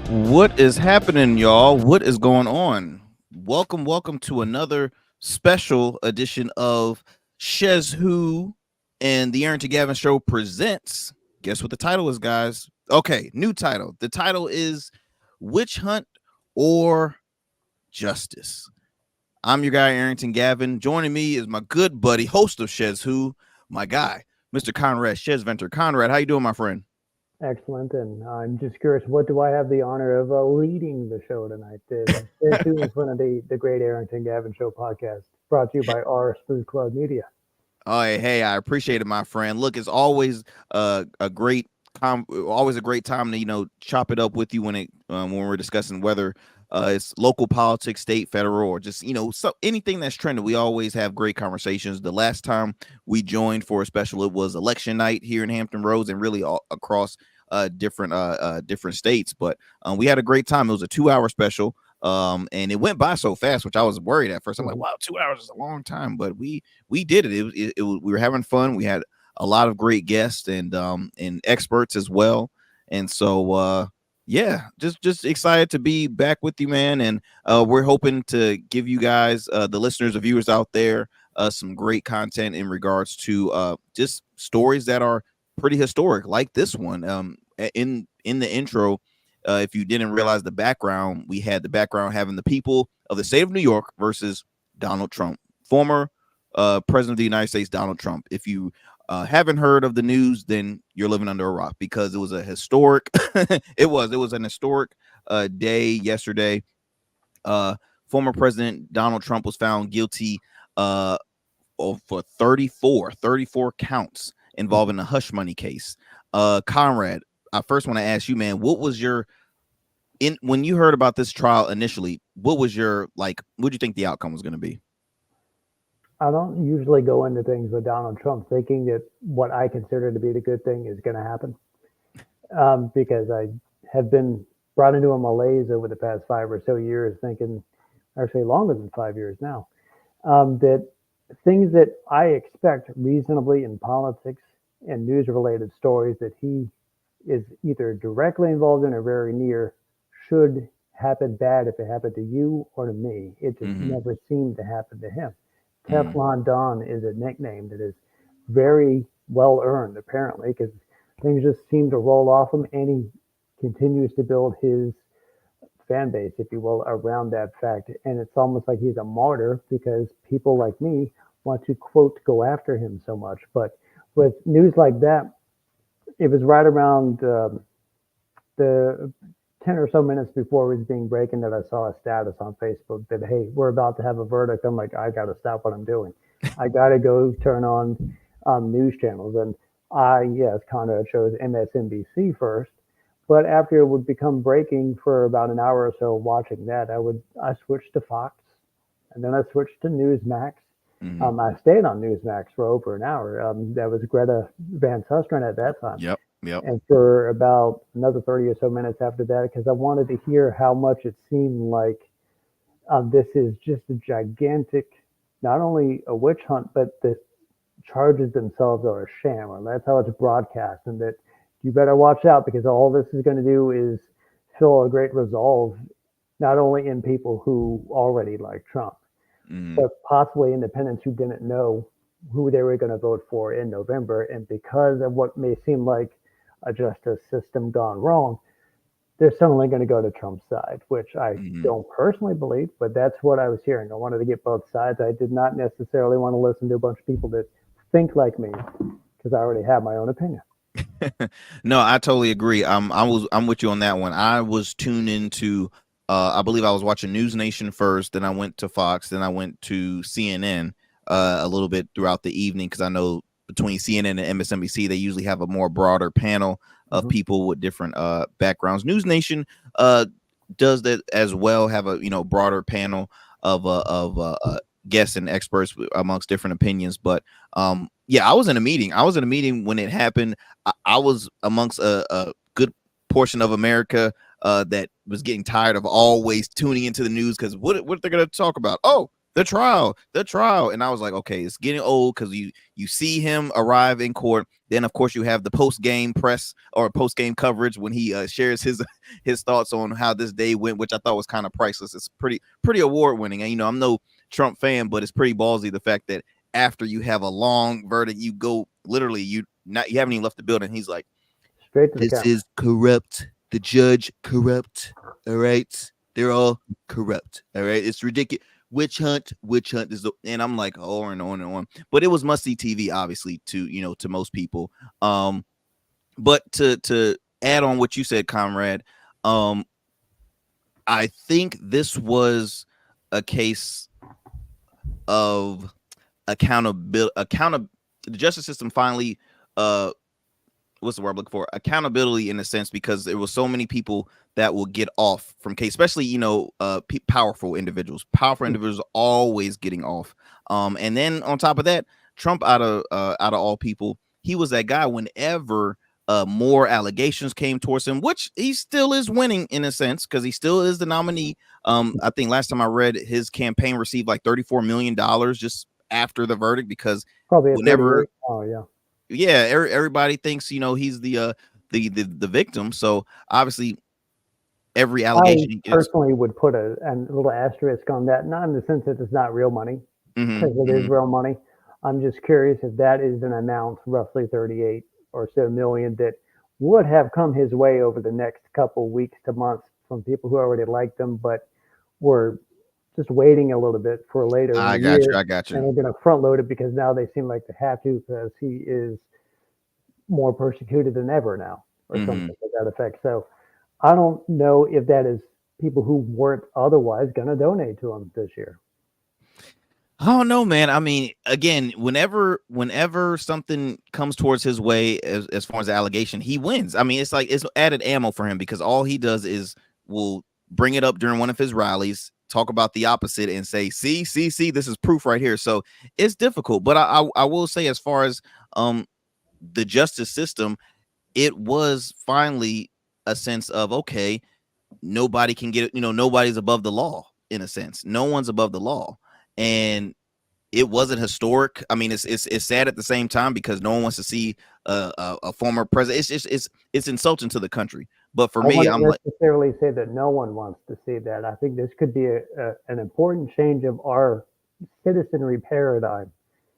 What is happening, y'all? What is going on? Welcome to another special edition of SchezzWho and the Arrington Gavin Show presents. Guess what the title is, guys? Okay, new title. The title is Witch Hunt or Justice. I'm your guy, Arrington Gavin. Joining me is my good buddy, host of SchezzWho, my guy, Mr. Conrad SchezzVenter. Conrad, how you doing, my friend? Excellent, and I'm just curious, what do I have the honor of leading the show tonight? SchezzWho in front of the Great Arrington Gavin Show podcast, brought to you by our Smooth Club Media. Oh, hey, I appreciate it, my friend. Look, it's always a great always a great time to chop it up with you when we're discussing whether it's local politics, state, federal, or just so anything that's trending. We always have great conversations. The last time we joined for a special, it was election night here in Hampton Roads and really all across different states. But we had a great time. It was a 2-hour special. And it went by so fast, which I was worried at first. I'm like, wow, 2 hours is a long time, but we did it. We were having fun. We had a lot of great guests and experts as well. And so, yeah, just excited to be back with you, man. And we're hoping to give you guys, the listeners, the viewers out there, some great content in regards to just stories that are pretty historic, like this one. In the intro, if you didn't realize the background, we had the background having the people of the state of New York versus Donald Trump, former president of the United States, Donald Trump. If you haven't heard of the news, then you're living under a rock, because it was a historic it was an historic day yesterday. Former President Donald Trump was found guilty for 34 counts involving a hush money case. Conrad, I first want to ask you, man, what was your when you heard about this trial initially, what was your what do you think the outcome was going to be? I don't usually go into things with Donald Trump thinking that what I consider to be the good thing is going to happen, because I have been brought into a malaise over the past 5 or so years, thinking, actually longer than 5 years now, that things that I expect reasonably in politics and news-related stories that he is either directly involved in or very near should happen bad if it happened to you or to me. It just never seemed to happen to him. Teflon Don is a nickname that is very well earned, apparently, because things just seem to roll off him, and he continues to build his fan base, if you will, around that fact. And it's almost like he's a martyr because people like me want to, quote, go after him so much. But with news like that, it was right around the 10 or so minutes before it was being breaking that I saw a status on Facebook that, hey, we're about to have a verdict. I'm like, I got to stop what I'm doing. I got to go turn on news channels. And yes, Conrad chose MSNBC first. But after it would become breaking for about an hour or so watching that, I switched to Fox, and then I switched to Newsmax. I stayed on Newsmax for over an hour. That was Greta Van Susteren at that time. Yep. And for about another 30 or so minutes after that, because I wanted to hear how much it seemed like this is just a gigantic, not only a witch hunt, but the charges themselves are a sham, and that's how it's broadcast, and that you better watch out, because all this is going to do is fill a great resolve, not only in people who already like Trump, but possibly independents who didn't know who they were going to vote for in November. And because of what may seem like a justice system gone wrong, they're suddenly going to go to Trump's side, which I don't personally believe, but that's what I was hearing. I wanted to get both sides. I did not necessarily want to listen to a bunch of people that think like me, because I already have my own opinion. No, I totally agree. I'm with you on that one. I was tuned into I believe I was watching News Nation first, then I went to Fox, then I went to CNN a little bit throughout the evening, because I know between CNN and MSNBC, they usually have a more broader panel of people with different backgrounds. News Nation does that as well, have a broader panel of guests and experts amongst different opinions. But yeah, I was in a meeting when it happened. I was amongst a good portion of America that was getting tired of always tuning into the news, because what they're going to talk about? Oh, the trial. And I was like, okay, it's getting old, because you see him arrive in court. Then of course you have the post game press or post game coverage when he shares his thoughts on how this day went, which I thought was kind of priceless. It's pretty award winning. And I'm no Trump fan, but it's pretty ballsy, the fact that after you have a long verdict, you go literally, you haven't even left the building. He's like, Straight to the this camera. is corrupt. The judge corrupt. All right, they're all corrupt. All right, it's ridiculous. Witch hunt is and I'm like, on and on and on. But it was must see TV, obviously, to most people. But to add on what you said, comrade, I think this was a case of accountability. The justice system finally, what's the word I'm looking for? Accountability, in a sense, because there was so many people that will get off from case, especially powerful individuals. Powerful individuals always getting off. And then on top of that, Trump, out of all people, he was that guy whenever more allegations came towards him, which he still is winning in a sense, because he still is the nominee. I think last time I read, his campaign received like $34 million just after the verdict, because Probably whenever, oh yeah. yeah, everybody thinks he's the victim. So obviously every allegation I he gets. personally would put a little asterisk on that, not in the sense that it's not real money, because it is real money. I'm just curious if that is an amount, roughly 38 or so million, that would have come his way over the next couple weeks to months from people who already liked him, but were just waiting a little bit for later in I the got you. year, I got and you. they're going to front load it because now they seem like they have to, because he is more persecuted than ever now, or something hmm to that effect. So I don't know if that is people who weren't otherwise going to donate to him this year. I don't know, man. I mean, again, whenever something comes towards his way, as far as the allegation, he wins. I mean, it's like it's added ammo for him, because all he does is will bring it up during one of his rallies, talk about the opposite, and say, see, this is proof right here. So it's difficult. But I will say, as far as the justice system, it was finally a sense of, okay, nobody can get it. Nobody's above the law, in a sense. No one's above the law. And it wasn't historic. I mean, it's sad at the same time, because no one wants to see a former president. It's insulting to the country. But for I me, wouldn't I'm like, necessarily say that no one wants to see that. I think this could be an important change of our citizenry paradigm,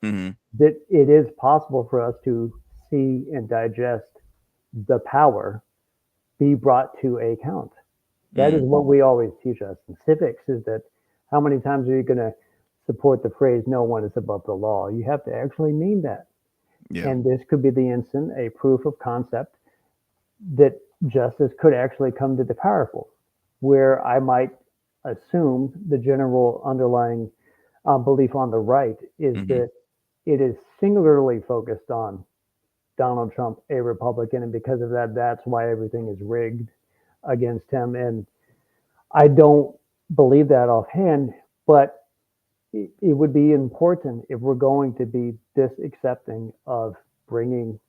mm-hmm, that it is possible for us to see and digest the power be brought to account. That is mm, what we always teach us in civics, is that how many times are you going to support the phrase "no one is above the law"? You have to actually mean that. yeah, And this could be the instant, a proof of concept that justice could actually come to the powerful, where I might assume the general underlying belief on the right is mm-hmm, that it is singularly focused on Donald Trump, a Republican, and because of that, that's why everything is rigged against him. And I don't believe that offhand, but it would be important, if we're going to be this accepting of bringing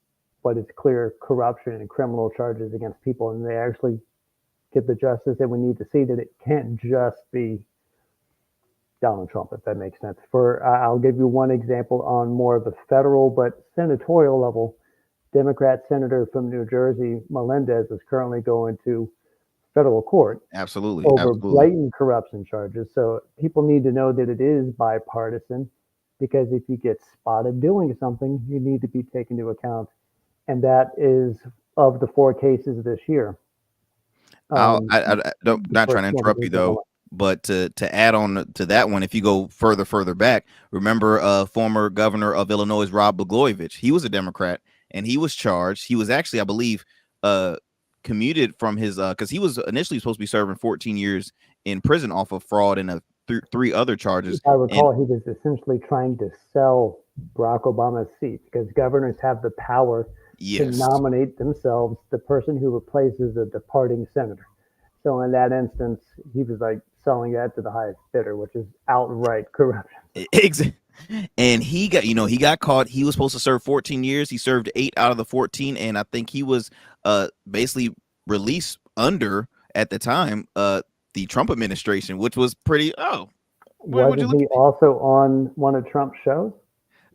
what is clear corruption and criminal charges against people, and they actually get the justice that we need to see, that it can't just be Donald Trump, if that makes sense. I'll give you one example on more of the federal but senatorial level. Democrat senator from New Jersey, Melendez, is currently going to federal court absolutely, over absolutely. blatant corruption charges. So people need to know that it is bipartisan, because if you get spotted doing something, you need to be taken into account. And that is, of the four cases this year. Um, I don't, the not trying first to one interrupt is you going though, but to add on to that one, if you go further back, remember former governor of Illinois, Rod Blagojevich. He was a Democrat, and he was charged. He was actually, I believe, uh commuted from his because he was initially supposed to be serving 14 years in prison off of fraud and three other If charges. I And recall, he was essentially trying to sell Barack Obama's seat, because governors have the power to yes, nominate themselves the person who replaces a departing senator. So in that instance, he was like selling that to the highest bidder, which is outright corruption. And he got, he got caught. He was supposed to serve 14 years. He served 8 out of the 14, and I think he was basically released under, at the time, the Trump administration, which was pretty. Oh, would you Wasn't look? he also on one of Trump's shows?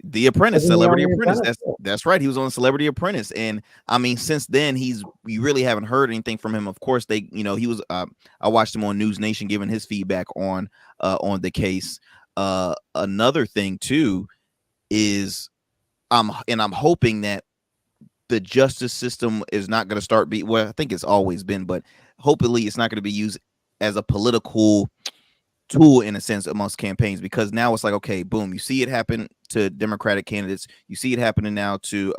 The Apprentice, Wasn't he on Celebrity The Apprentice. Apprentice? That's right. He was on Celebrity Apprentice, and I mean, since then we really haven't heard anything from him. Of course, he was. I watched him on News Nation giving his feedback on the case. Another thing too is I'm hoping that the justice system is not going to start well, I think it's always been, but hopefully it's not going to be used as a political tool in a sense amongst campaigns, because now it's like, okay, boom, you see it happen to Democratic candidates, you see it happening now to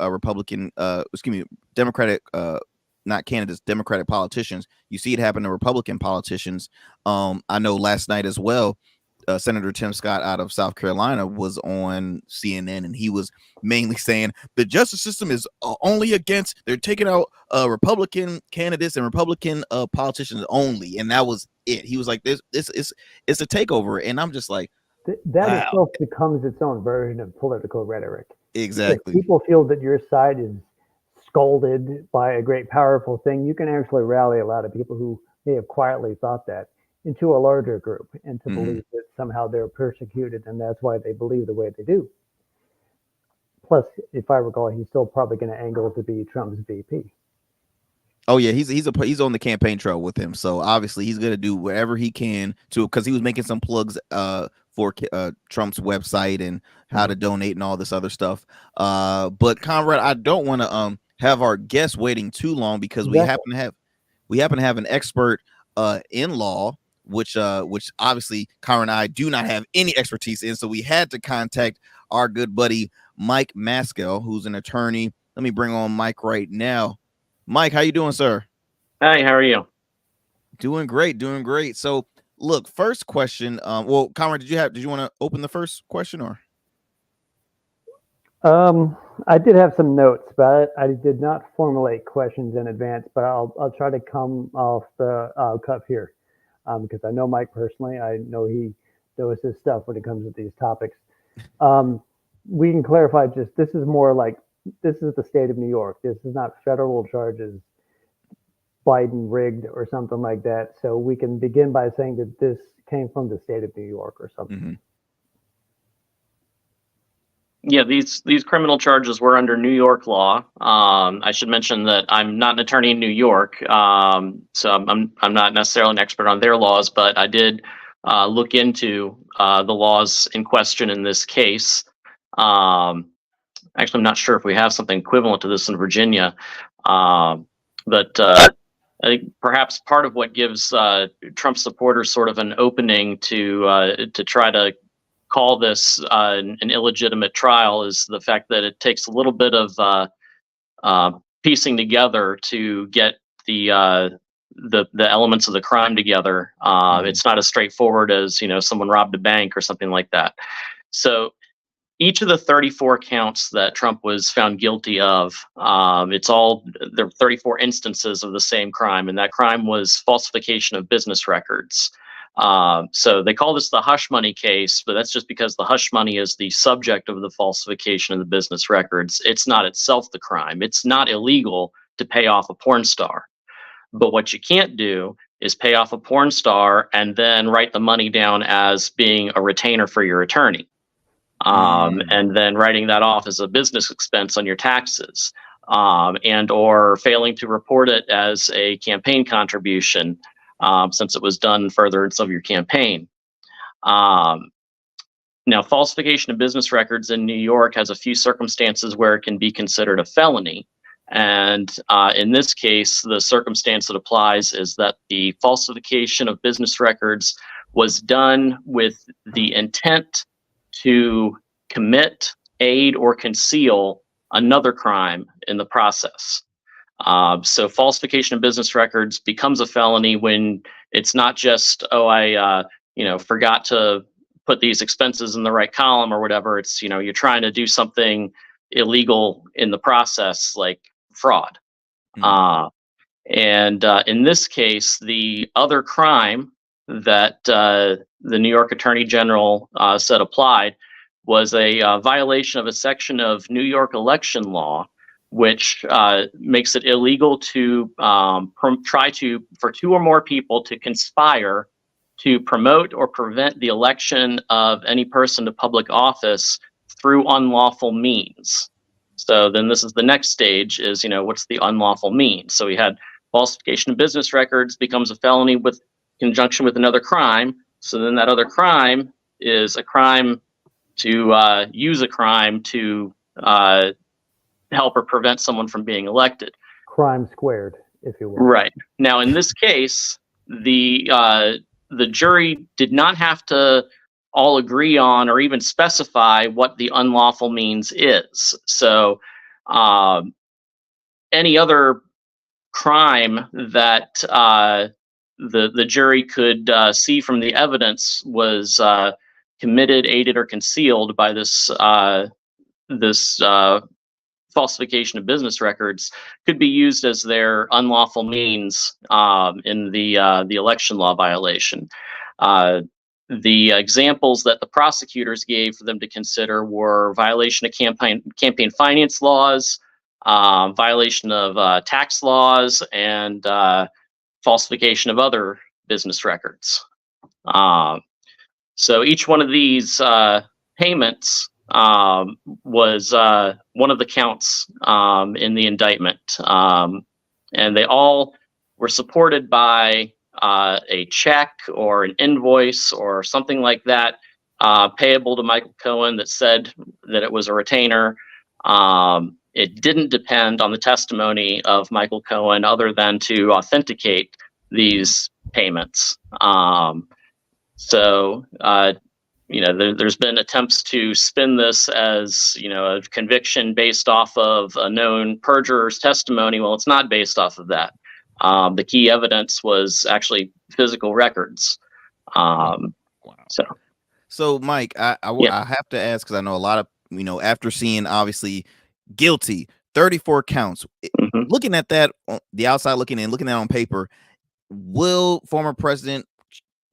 Democratic not candidates, Democratic politicians, you see it happen to Republican politicians. I know last night as well, Senator Tim Scott out of South Carolina was on CNN, and he was mainly saying the justice system is only against, they're taking out Republican candidates and Republican politicians only, and that was it. He was like, this is it's a takeover, and I'm just like, That wow. itself becomes its own version of political rhetoric. Exactly. If people feel that your side is scolded by a great powerful thing, you can actually rally a lot of people who may have quietly thought that into a larger group, and to believe that somehow they're persecuted and that's why they believe the way they do. Plus, if I recall, he's still probably going to angle to be Trump's VP. Oh yeah, he's on the campaign trail with him, so obviously he's gonna do whatever he can to, because he was making some plugs for Trump's website and how to donate and all this other stuff. But Conrad, I don't want to have our guests waiting too long, because we happen to have an expert in law, which obviously Conrad and I do not have any expertise in, so we had to contact our good buddy Mike Maskell, who's an attorney. Let me bring on Mike right now. Mike, how you doing, sir? Hi, how are you? Doing great. So, look, first question. Well, Conrad, did you want to open the first question, or? I did have some notes, but I did not formulate questions in advance. But I'll try to come off the cuff here, because I know Mike personally. I know he knows his stuff when it comes to these topics. We can clarify. Just this is more like, this is the state of New York. This is not federal charges, Biden rigged or something like that. So we can begin by saying that this came from the state of New York or something. Mm-hmm. Yeah, these criminal charges were under New York law. I should mention that I'm not an attorney in New York, so I'm not necessarily an expert on their laws, but I did look into the laws in question in this case. Actually, I'm not sure if we have something equivalent to this in Virginia, but I think perhaps part of what gives Trump supporters sort of an opening to try to call this an illegitimate trial is the fact that it takes a little bit of piecing together to get the elements of the crime together. It's not as straightforward as, someone robbed a bank or something like that. So each of the 34 counts that Trump was found guilty of, there are 34 instances of the same crime, and that crime was falsification of business records. So they call this the hush money case, but that's just because the hush money is the subject of the falsification of the business records. It's not itself the crime. It's not illegal to pay off a porn star. But what you can't do is pay off a porn star and then write the money down as being a retainer for your attorney. And then writing that off as a business expense on your taxes, and or failing to report it as a campaign contribution, since it was done in furtherance of your campaign. Now, falsification of business records in New York has a few circumstances where it can be considered a felony. And in this case, the circumstance that applies is that the falsification of business records was done with the intent to commit, aid, or conceal another crime in the process. So falsification of business records becomes a felony when it's not just, I forgot to put these expenses in the right column or whatever. It's, you're trying to do something illegal in the process, like fraud. And in this case, the other crime that the New York Attorney General said applied was a violation of a section of New York election law, which makes it illegal to for two or more people to conspire to promote or prevent the election of any person to public office through unlawful means. So then this is the next stage is, what's the unlawful means? So we had falsification of business records becomes a felony with conjunction with another crime. So then that other crime is a crime to use a crime to help or prevent someone from being elected. Crime squared, if you will. Right. Now, in this case, the jury did not have to all agree on or even specify what the unlawful means is. So any other crime that the jury could see from the evidence was committed, aided, or concealed by this falsification of business records could be used as their unlawful means in the election law violation. The examples that the prosecutors gave for them to consider were violation of campaign finance laws, violation of tax laws, and falsification of other business records. So each one of these payments was one of the counts in the indictment. And they all were supported by a check or an invoice or something like that payable to Michael Cohen that said that it was a retainer. It didn't depend on the testimony of Michael Cohen other than to authenticate these payments. There's been attempts to spin this as, a conviction based off of a known perjurer's testimony. Well, it's not based off of that. The key evidence was actually physical records. Wow. So Mike, I Yeah. have to ask, because I know a lot of, after seeing obviously guilty, 34 counts, Mhm. looking at that on the outside, looking at it on paper, will former president,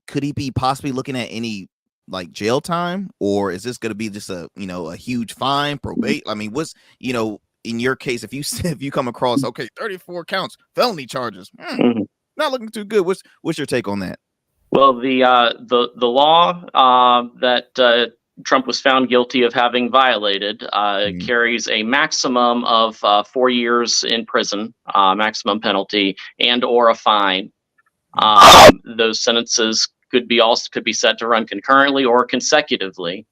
could he be possibly looking at any like jail time, or is this going to be just a huge fine, probate? I mean, what's in your case, if you come across 34 counts, felony charges, not looking too good. What's your take on that? Well, the law that Trump was found guilty of having violated carries a maximum of 4 years in prison, maximum penalty, and or a fine. Those sentences could be set to run concurrently or consecutively.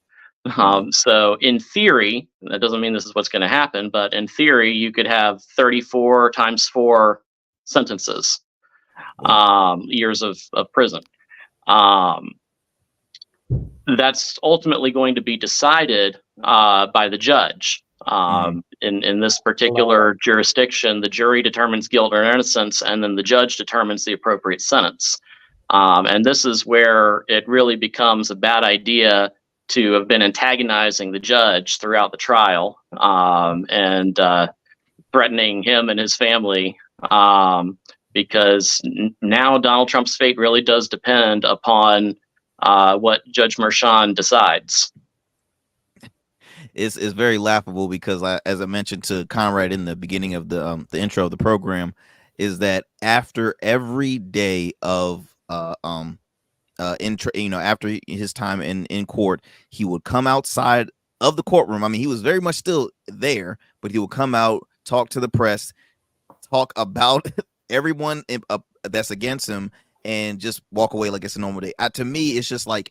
So in theory, that doesn't mean this is what's going to happen, but in theory, you could have 34 times 4 sentences, years of prison. That's ultimately going to be decided by the judge. In this particular jurisdiction, the jury determines guilt or innocence, and then the judge determines the appropriate sentence. And this is where it really becomes a bad idea to have been antagonizing the judge throughout the trial and threatening him and his family, because now Donald Trump's fate really does depend upon what Judge Merchan decides. It's very laughable because, as I mentioned to Conrad in the beginning of the intro of the program, is that after every day of after his time in court, he would come outside of the courtroom. I mean, he was very much still there, but he would come out, talk to the press, talk about everyone that's against him, and just walk away like it's a normal day. To me, it's just like,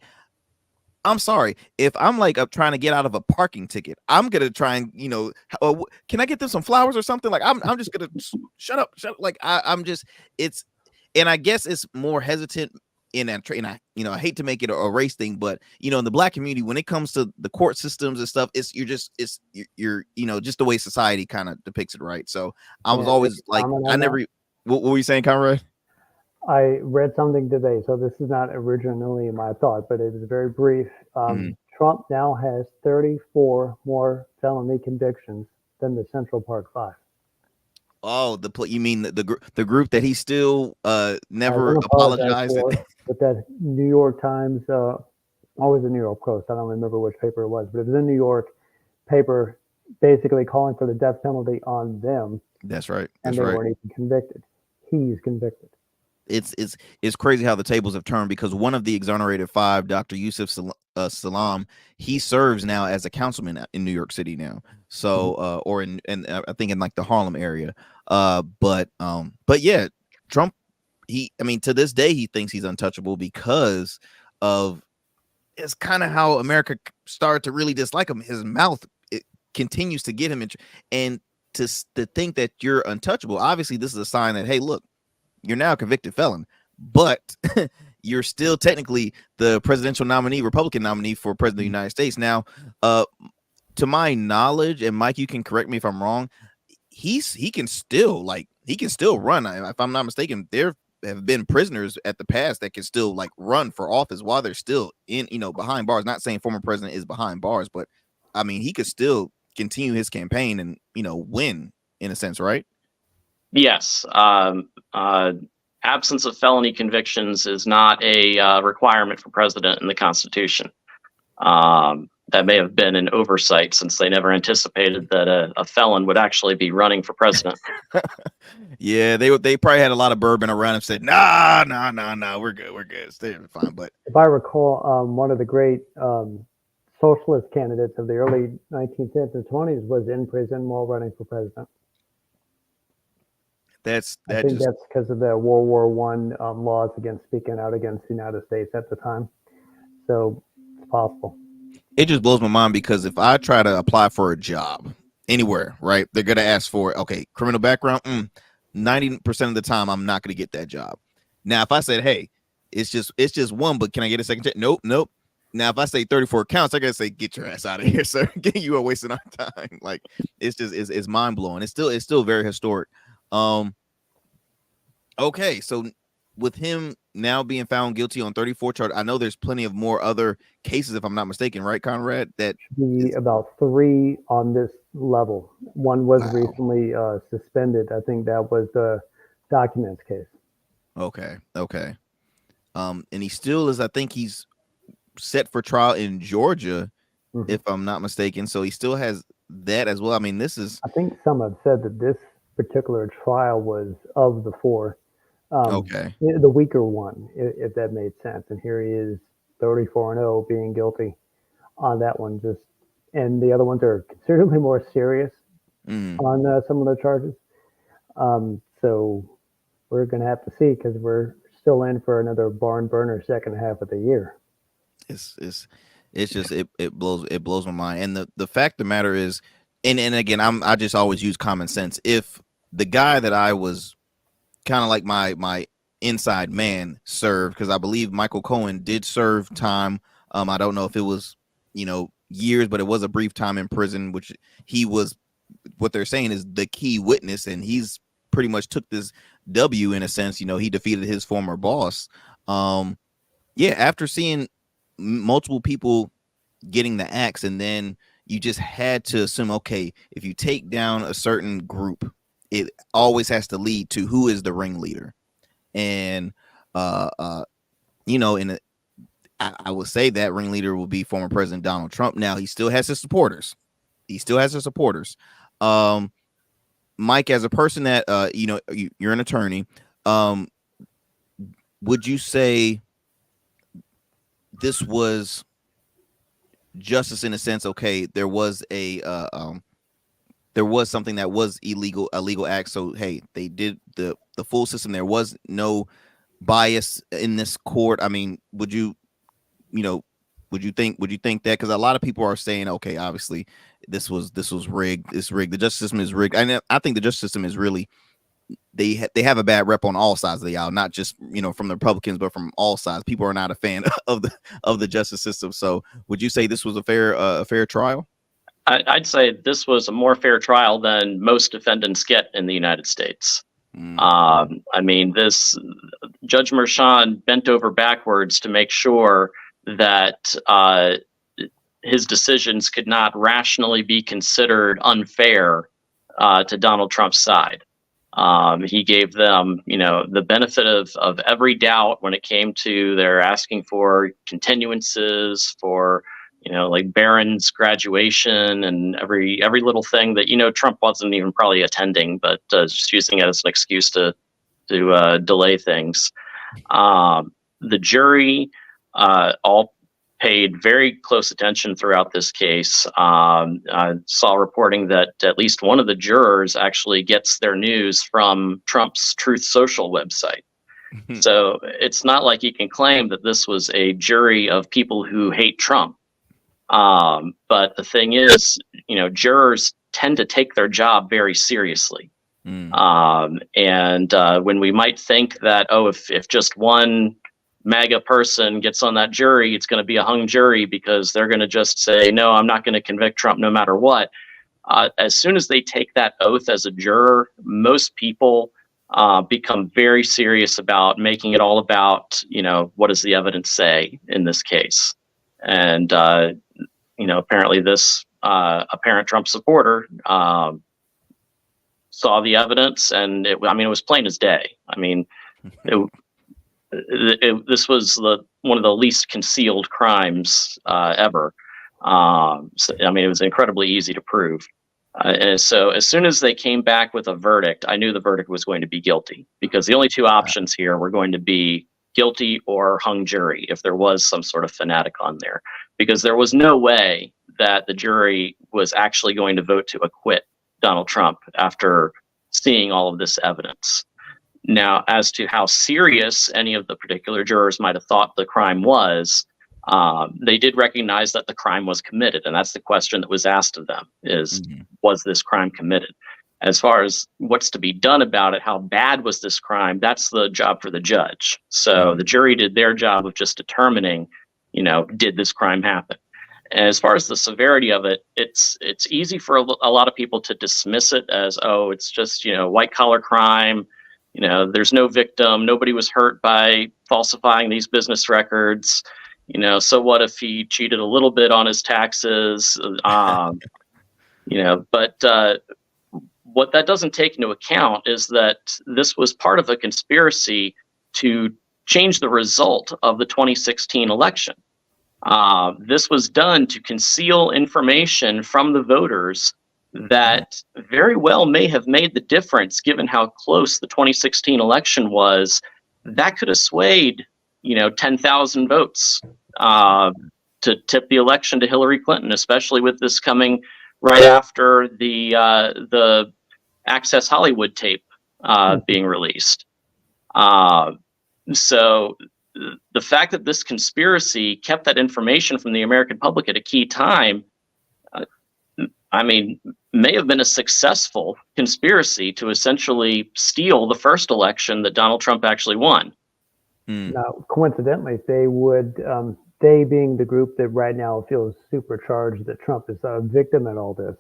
I'm sorry, if I'm like trying to get out of a parking ticket, I'm gonna try and can I get them some flowers or something? Like I'm just gonna shut up. Like I'm just and I guess it's more hesitant in that. And I hate to make it a race thing, but in the Black community, when it comes to the court systems and stuff, you're just the way society kind of depicts it, right? So I was always like, what were you saying, Conrad? I read something today, so this is not originally my thought, but it was very brief. Trump now has 34 more felony convictions than the Central Park Five. Oh, you mean the group that he still never don't apologize apologized? for, but that New York Times, always the New York Post. I don't remember which paper it was, but it was in New York paper, basically calling for the death penalty on them, That's right. and That's they right. weren't even convicted. He's convicted. It's crazy how the tables have turned, because one of the exonerated five, Dr. Yusuf Salam, he serves now as a councilman in New York City now. So or in I think in like the Harlem area. But yeah, Trump, I mean, to this day he thinks he's untouchable because of, it's kind of how America started to really dislike him. His mouth, it continues to get him and to think that you're untouchable. Obviously, this is a sign that, hey, look, you're now a convicted felon, but you're still technically the presidential nominee, Republican nominee for president of the United States. Now, to my knowledge, and Mike, you can correct me if I'm wrong, he can still run. If I'm not mistaken, there have been prisoners at the past that can still like run for office while they're still in, behind bars. Not saying former president is behind bars, but I mean, he could still continue his campaign and, win in a sense, right? Yes. Absence of felony convictions is not a requirement for president in the Constitution. That may have been an oversight, since they never anticipated that a felon would actually be running for president. Yeah, they probably had a lot of bourbon around and said, nah, we're good, stay fine. But If I recall, one of the great socialist candidates of the early 19th and 20s was in prison while running for president. I think that's because of the World War I laws against speaking out against the United States at the time. So it's possible. It just blows my mind, because if I try to apply for a job anywhere, right, they're gonna ask for, okay, criminal background. 90% of the time, I'm not gonna get that job. Now, if I said, hey, it's just one, but can I get a second check? Nope. Now, if I say 34 counts, I gotta say, get your ass out of here, sir. You are wasting our time. Like, it's mind blowing. It's still very historic. Okay, so with him now being found guilty on 34 charges, I know there's plenty of more other cases, if I'm not mistaken, right, Conrad? That be about 3 on this level. One was recently suspended. I think that was the documents case. Okay. And he still is, I think he's set for trial in Georgia, if I'm not mistaken. So he still has that as well. I mean, I think some have said that this particular trial was, of the 4, the weaker one, if that made sense. And here he is, 34-0, being guilty on that one. And the other ones are considerably more serious on some of the charges. So we're going to have to see, because we're still in for another barn burner second half of the year. It blows my mind. And the fact of the matter is, and again, I just always use common sense. If the guy that I was kind of like my inside man served, because I believe Michael Cohen did serve time. I don't know if it was, years, but it was a brief time in prison, which he was, what they're saying is, the key witness, and he's pretty much took this W in a sense. He defeated his former boss. After seeing multiple people getting the axe, and then you just had to assume, okay, if you take down a certain group, it always has to lead to who is the ringleader. And I would say that ringleader will be former President Donald Trump. Now, he still has his supporters. Mike, as a person that you're an attorney, would you say this was justice in a sense? Okay, there was something that was a legal act. So hey, they did the full system. There was no bias in this court. I mean, would you think that? Because a lot of people are saying, okay, obviously this was rigged. It's rigged. The justice system is rigged. And I think the justice system is really, they have a bad rep on all sides of the aisle, not just from the Republicans, but from all sides. People are not a fan of the justice system. So would you say this was a fair trial? I'd say this was a more fair trial than most defendants get in the United States. I mean, this Judge Merchan bent over backwards to make sure that his decisions could not rationally be considered unfair to Donald Trump's side. He gave them, the benefit of every doubt when it came to their asking for continuances for, like Barron's graduation and every little thing that Trump wasn't even probably attending, but just using it as an excuse to delay things. The jury all paid very close attention throughout this case. I saw reporting that at least one of the jurors actually gets their news from Trump's Truth Social website. So it's not like you can claim that this was a jury of people who hate Trump. But the thing is, jurors tend to take their job very seriously. And when we might think that, if just one MAGA person gets on that jury, it's going to be a hung jury because they're going to just say, no, I'm not going to convict Trump no matter what. As soon as they take that oath as a juror, most people become very serious about making it all about, what does the evidence say in this case? And, apparently this apparent Trump supporter saw the evidence, and it was plain as day. This was one of the least concealed crimes ever. It was incredibly easy to prove. And so as soon as they came back with a verdict, I knew the verdict was going to be guilty, because the only two options here were going to be guilty or hung jury if there was some sort of fanatic on there, because there was no way that the jury was actually going to vote to acquit Donald Trump after seeing all of this evidence. Now, as to how serious any of the particular jurors might have thought the crime was, they did recognize that the crime was committed. And that's the question that was asked of them is, was this crime committed? As far as what's to be done about it, how bad was this crime? That's the job for the judge. So the jury did their job of just determining, did this crime happen? And as far as the severity of it, it's easy for a lot of people to dismiss it as, it's just, white collar crime. There's no victim. Nobody was hurt by falsifying these business records. So what if he cheated a little bit on his taxes? But what that doesn't take into account is that this was part of a conspiracy to change the result of the 2016 election. This was done to conceal information from the voters that very well may have made the difference, given how close the 2016 election was. That could have swayed, 10,000 votes to tip the election to Hillary Clinton, especially with this coming right after the Access Hollywood tape being released. So the fact that this conspiracy kept that information from the American public at a key time, may have been a successful conspiracy to essentially steal the first election that Donald Trump actually won. Now, coincidentally, they would, they being the group that right now feels supercharged that Trump is a victim in all this,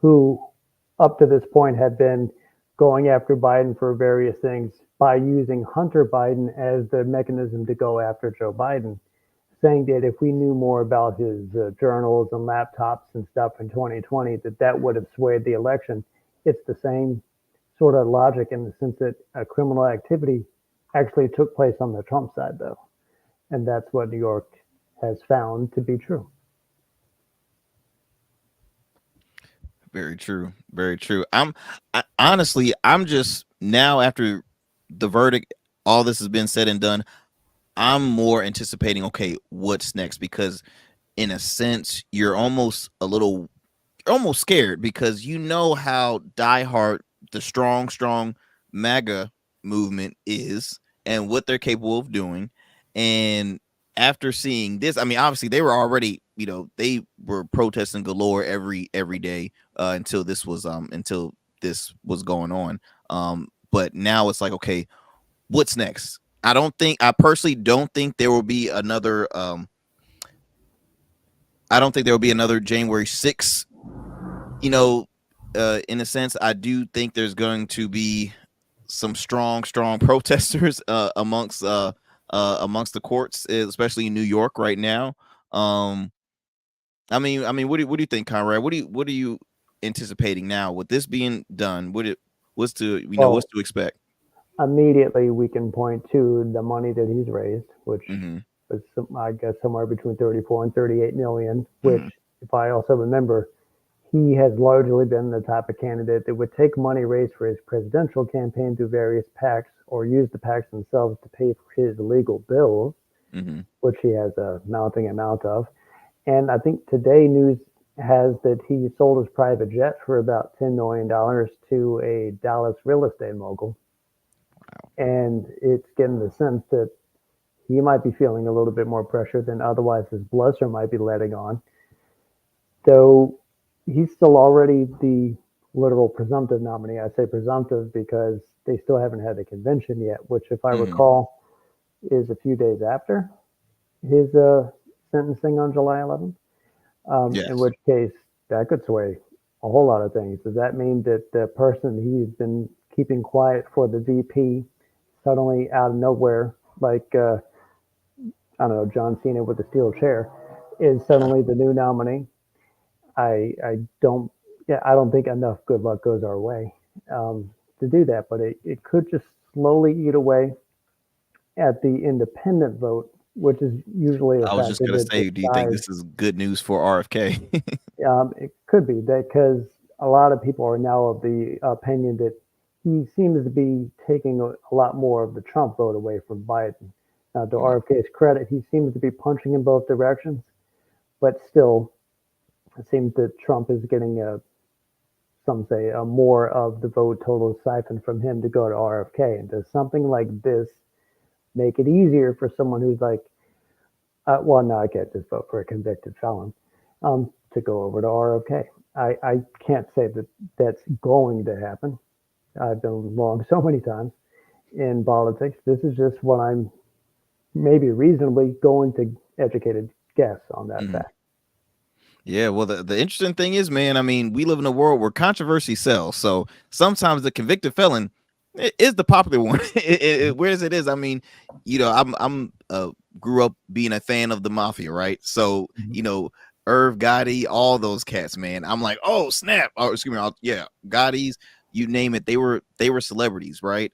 who up to this point had been going after Biden for various things by using Hunter Biden as the mechanism to go after Joe Biden, saying that if we knew more about his journals and laptops and stuff in 2020, that would have swayed the election. It's the same sort of logic in the sense that criminal activity actually took place on the Trump side, though. And that's what New York has found to be true. Very true. Very true. Honestly, I'm just now, after the verdict, all this has been said and done, I'm more anticipating, okay, what's next? Because in a sense, you're almost scared, because you know how diehard the strong MAGA movement is and what they're capable of doing. And after seeing this, obviously they were already, they were protesting galore every day until this was going on. But now it's like, okay, what's next? I personally don't think there will be another January 6th, in a sense. I do think there's going to be some strong protesters amongst the courts, especially in New York right now. What do you think, Conrad? What are you anticipating now with this being done? what's to Well, what's to expect? immediately we can point to the money that he's raised, which Mm-hmm. was I guess somewhere between 34 and 38 million. Which, Mm-hmm. if I also remember, he has largely been the type of candidate that would take money raised for his presidential campaign through various PACs or use the PACs themselves to pay for his legal bills, Mm-hmm. which he has a mounting amount of. And I think today news has that he sold his private jet for about $10 million to a Dallas real estate mogul. And it's getting the sense that he might be feeling a little bit more pressure than otherwise his bluster might be letting on. Though he's still already the literal presumptive nominee. I say presumptive because they still haven't had a convention yet, which, if I Mm-hmm. recall, is a few days after his sentencing on July 11th. In Yes. which case, that could sway a whole lot of things. Does that mean that the person he's been keeping quiet for the VP suddenly out of nowhere, like I don't know, John Cena with the steel chair, is suddenly the new nominee? I don't, yeah, I don't think enough good luck goes our way to do that, but it could just slowly eat away at the independent vote, which is usually a I was just factor gonna that say, do you think decides. this is good news for RFK? It could be that because a lot of people are now of the opinion that he seems to be taking a lot more of the Trump vote away from Biden. Now, to Mhm. RFK's credit, he seems to be punching in both directions, but still, it seems that Trump is getting some say more of the vote total siphoned from him to go to RFK. And does something like this make it easier for someone who's like, well, no, I can't just vote for a convicted felon, to go over to RFK? I can't say that that's going to happen. I've been wrong so many times in politics. This is just what I'm maybe reasonably going to educated guess on that Mhm. fact. Yeah, well, the interesting thing is, man, I mean, we live in a world where controversy sells. So sometimes the convicted felon is the popular one. Where as it is, I mean, I'm grew up being a fan of the mafia, right? So Mhm. Irv Gotti, all those cats, man. I'm like, oh snap! Oh, excuse me, yeah, Gotti's, you name it, they were celebrities, right?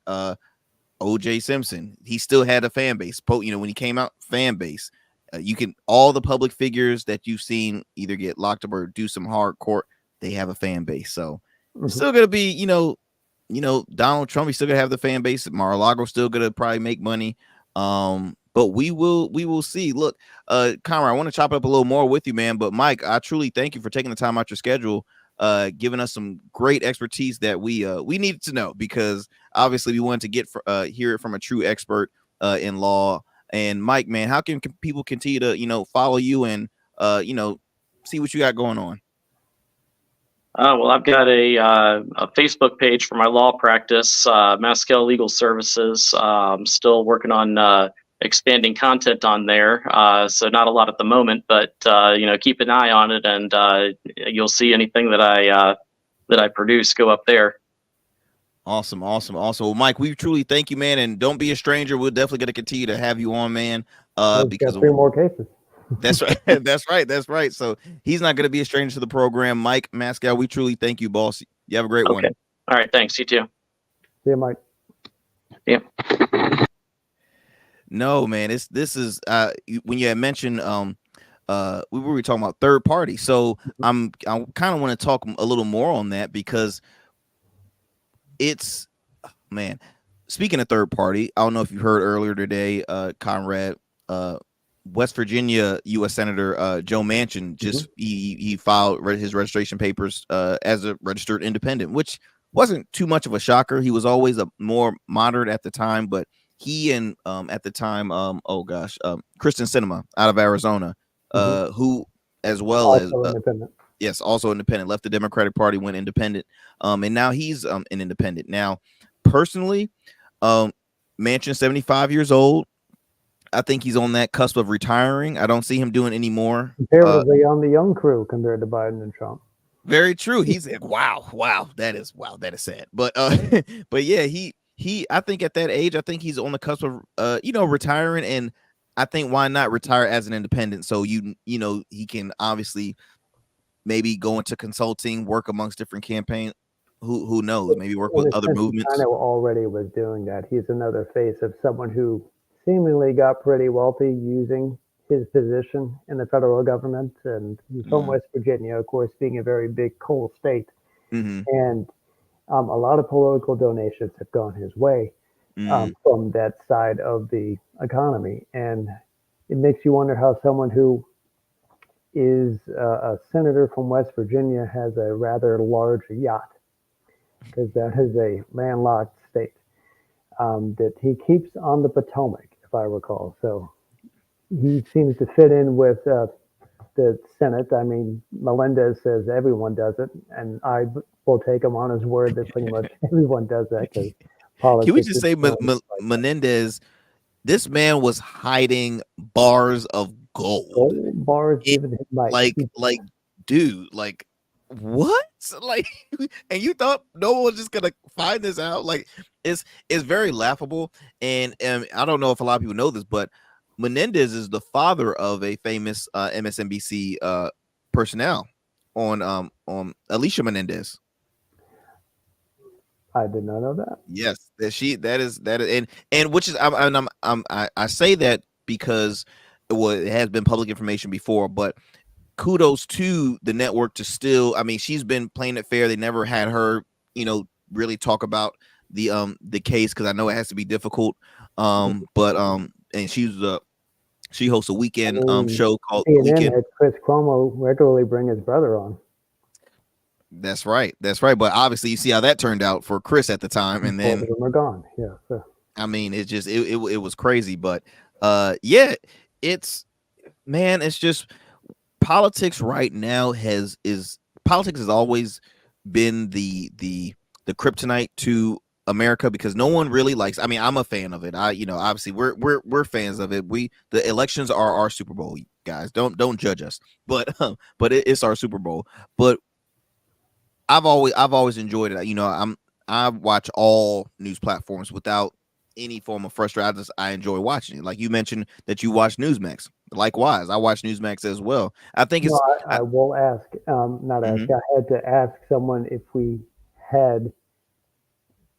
OJ Simpson, he still had a fan base. When he came out, fan base. You can all the public figures that you've seen either get locked up or do some hard court, they have a fan base. So Mhm. still gonna be, Donald Trump, he's still gonna have the fan base. Mar-a-Lago still gonna probably make money. But we will see. Look, Conrad, I want to chop it up a little more with you, man. But Mike, I truly thank you for taking the time out your schedule, giving us some great expertise that we needed to know, because obviously we wanted to hear it from a true expert in law. And Mike, man, how can people continue to follow you and see what you got going on? Well, I've got a Facebook page for my law practice, Maskell Legal Services. Still working on expanding content on there, so not a lot at the moment, but keep an eye on it, and you'll see anything that I produce go up there. Awesome, awesome, awesome. Well, Mike, we truly thank you, man, and don't be a stranger. We're definitely going to continue to have you on, man. He's Because got three more cases. that's right, that's right. So he's not going to be a stranger to the program. Mike Mascow, we truly thank you, boss. You have a great Okay. one. All right. Thanks. You too. See you, Mike. Yeah. No, man, this is when you had mentioned we were talking about third party. So I kind of want to talk a little more on that, because it's, man, speaking of third party, I don't know if you heard earlier today, Conrad, uh, West Virginia U.S. Senator Joe Manchin Mhm. just he filed his registration papers as a registered independent, which wasn't too much of a shocker. He was always a more moderate at the time, but he and at the time, Kristen Sinema out of Arizona, Mhm. who, as well as Also independent. yes, also independent, left the Democratic Party, went independent, and now he's an independent. Now, personally, um, Manchin, 75 years old. I think he's on that cusp of retiring. I don't see him doing any more. Comparatively on the young crew compared to Biden and Trump. Very true. He's wow, that is sad. But but yeah, he I think at that age, I think he's on the cusp of retiring, and I think why not retire as an independent, so he can obviously maybe go into consulting, work amongst different campaign who knows? Maybe work In with a other sense, he movements. kind of already was doing that. He's another face of someone who seemingly got pretty wealthy using his position in the federal government. And he's from Mm-hmm. West Virginia, of course, being a very big coal state. Mm-hmm. And a lot of political donations have gone his way Mm-hmm. from that side of the economy. And it makes you wonder how someone who is a senator from West Virginia has a rather large yacht, because that is a landlocked state that he keeps on the Potomac, if I recall. So he seems to fit in with the Senate. I mean, Melendez says everyone does it, and I will take him on his word that pretty much everyone does that, because Can we politics just is say like that. Menendez? This man was hiding bars of gold. Gold bars It, given his might. like, dude, like, what? Like, and you thought no one was just gonna find this out? Like, it's very laughable. And I don't know if a lot of people know this, but Menendez is the father of a famous MSNBC personnel on Alicia Menendez. I did not know that. Yes, that is, and which is I say that because it has been public information before, but kudos to the network to still. I mean, she's been playing it fair. They never had her, really talk about the case, because I know it has to be difficult. But and she hosts a I weekend mean, show called CNN Weekend. had Chris Cuomo regularly bring his brother on. That's right. That's right. But obviously, you see how that turned out for Chris at the time, and Both then of them are gone. Yeah. So I mean, it was crazy. But yeah, it's man, it's just politics right now politics has always been the kryptonite to America, because no one really likes. I mean, I'm a fan of it. Obviously we're fans of it. The elections are our Super Bowl, guys. Don't judge us. But it's our Super Bowl. But I've always enjoyed it. I watch all news platforms without any form of frustration. I enjoy watching it. Like you mentioned that you watch Newsmax. Likewise, I watch Newsmax as well. I think no, it's I will ask. Not ask. Mhm. I had to ask someone if we had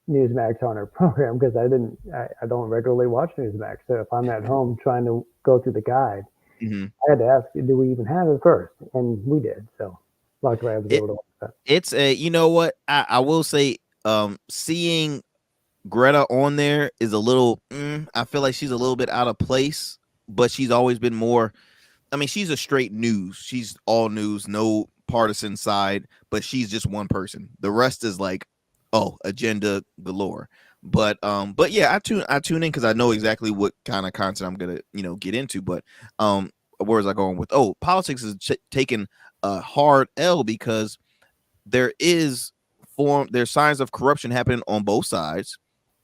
Newsmax on our program, because I don't regularly watch Newsmax. So if I'm at home trying to go through the guide, Mhm. I had to ask, do we even have it first? And we did. So luckily I was it able to watch that. it's a what I will say. Seeing Greta on there is a little. I feel like she's a little bit out of place, but she's always been more. I mean, she's a straight news. She's all news, no partisan side, but she's just one person. The rest is like, oh, agenda galore. But yeah, I tune in because I know exactly what kind of content I'm gonna get into. But where was I going with? Oh, politics is taking a hard L because there's signs of corruption happening on both sides.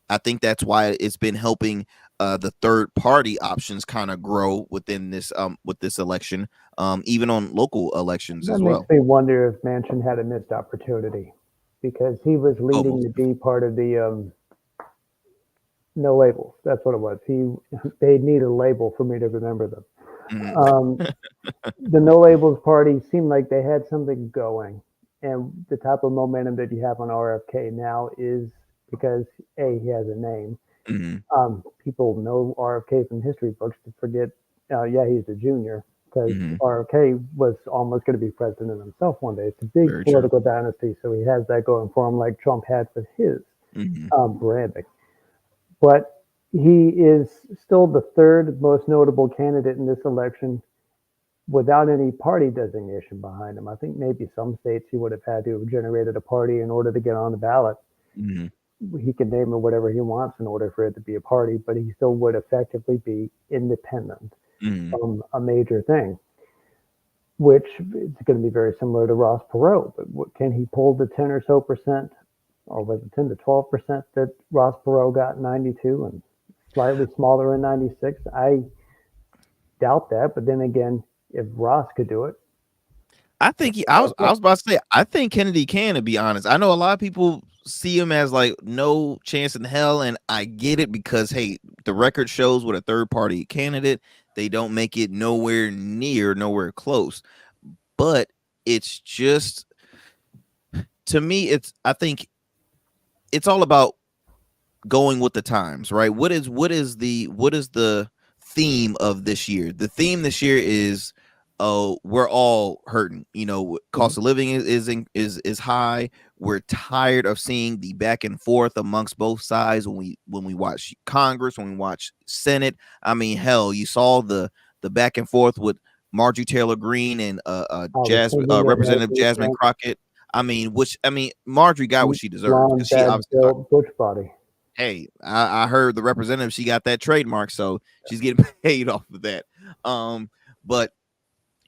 I think that's why it's been helping the third party options kind of grow within this with this election, even on local elections That as makes well. me wonder if Manchin had a missed opportunity, because he was Oh, leading to be part of the no labels. That's what it was. They need a label for me to remember them. Um, the no labels party seemed like they had something going, and the type of momentum that you have on RFK now is because he has a name. hmm People know RFK from history books to forget. Yeah, he's a junior, because hmm RFK was almost going to be president himself one day. It's a big Very true. political dynasty, so he has that going for him, like Trump had with his hmm branding. But he is still the third most notable candidate in this election without any party designation behind him. I think maybe some states he would have had to have generated a party in order to get on the ballot. hmm He can name it whatever he wants in order for it to be a party, but he still would effectively be independent hmm from a major thing, which is going to be very similar to Ross Perot. But can he pull the 10 or so percent, or was it 10 to 12% that Ross Perot got in 92 and slightly smaller in 96? I doubt that. But then again, if Ross could do it, I think I was about to say I think Kennedy can, to be honest. I know a lot of people see him as like no chance in hell, and I get it because hey, the record shows with a third party candidate, they don't make it nowhere close. But it's just to me, I think it's all about going with the times, right? What is the theme of this year? The theme this year is, oh, we're all hurting. Cost of living is high. We're tired of seeing the back and forth amongst both sides when we watch Congress, when we watch Senate. I mean, hell, you saw the back and forth with Marjorie Taylor Greene and Representative Jasmine Crockett. I mean, Marjorie got what she deserved because she obviously Bush body. Hey, I heard the representative, she got that trademark, so she's getting paid off of that. But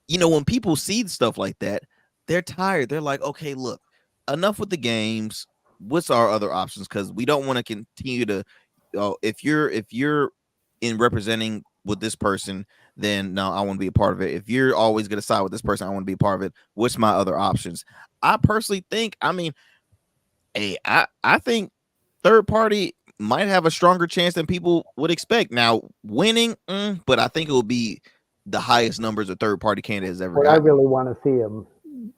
when people see stuff like that, they're tired. They're like, okay, look, enough with the games. What's our other options? Because we don't want to continue to. If you're in representing with this person, then no, I want to be a part of it. If you're always going to side with this person, I want to be a part of it. What's my other options? I personally think, I think third party might have a stronger chance than people would expect. Now, winning, but I think it will be the highest numbers a third party candidate has ever But gotten. I really want to see them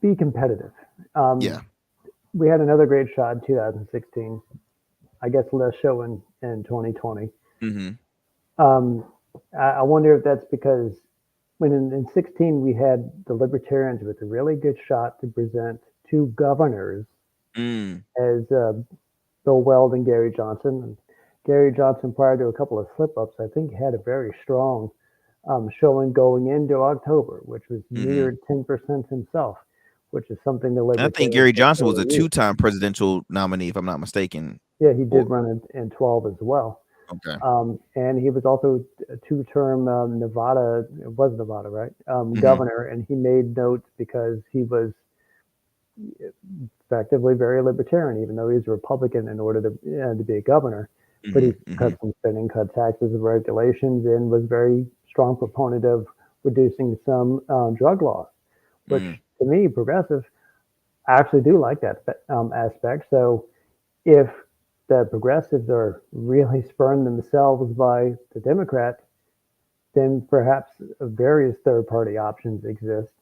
be competitive. Yeah. We had another great shot in 2016. I guess less show in 2020. Mm-hmm. I wonder if that's because when in 16 we had the Libertarians with a really good shot to present two governors as Bill Weld and Gary Johnson. And Gary Johnson, prior to a couple of slip-ups, I think had a very strong showing going into October, which was near 10% himself, which is something the Libertarians. I think Gary Johnson was a two-time presidential nominee, if I'm not mistaken. Yeah, he did run in 12 as well. Okay. And he was also a two-term Nevada, it was Nevada, right? Governor, and he made notes because he was effectively very libertarian, even though he's a Republican in order to be a governor. But he cut some spending, cut taxes and regulations, and was very strong proponent of reducing some drug laws, which to me, progressive, I actually do like that aspect. So if the progressives are really spurned themselves by the Democrats, then perhaps various third-party options exist.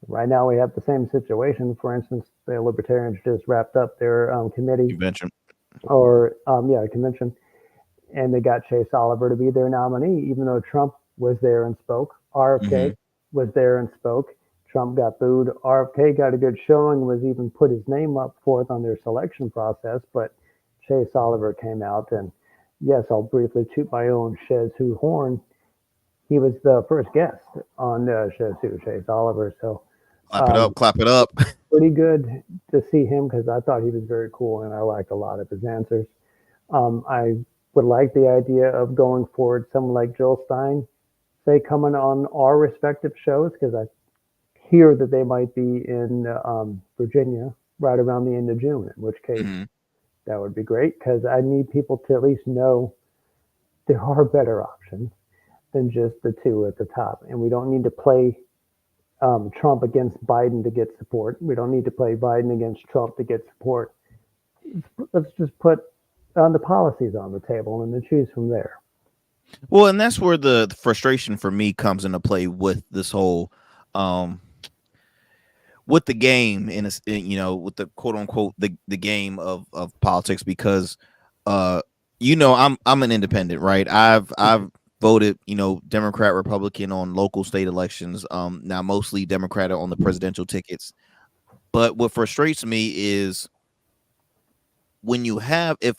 Right now, we have the same situation. For instance, the Libertarians just wrapped up their convention, and they got Chase Oliver to be their nominee, even though Trump was there and spoke. RFK was there and spoke. Trump got booed. RFK got a good showing, was even put his name up forth on their selection process, but Chase Oliver came out, and yes, I'll briefly toot my own SchezzWho horn. He was the first guest on SchezzWho, Chase Oliver. So clap it up. Pretty good to see him because I thought he was very cool, and I liked a lot of his answers. I would like the idea of going forward, someone like Jill Stein, say, coming on our respective shows, because I hear that they might be in Virginia right around the end of June, in which case that would be great, because I need people to at least know there are better options than just the two at the top. And we don't need to play Trump against Biden to get support. We don't need to play Biden against Trump to get support. Let's just put the policies on the table and then choose from there. Well, and that's where the frustration for me comes into play with this whole with the game with the quote unquote the game of politics, because I'm an independent, right? I've voted Democrat, Republican on local state elections, now mostly Democrat on the presidential tickets. But what frustrates me is when you have if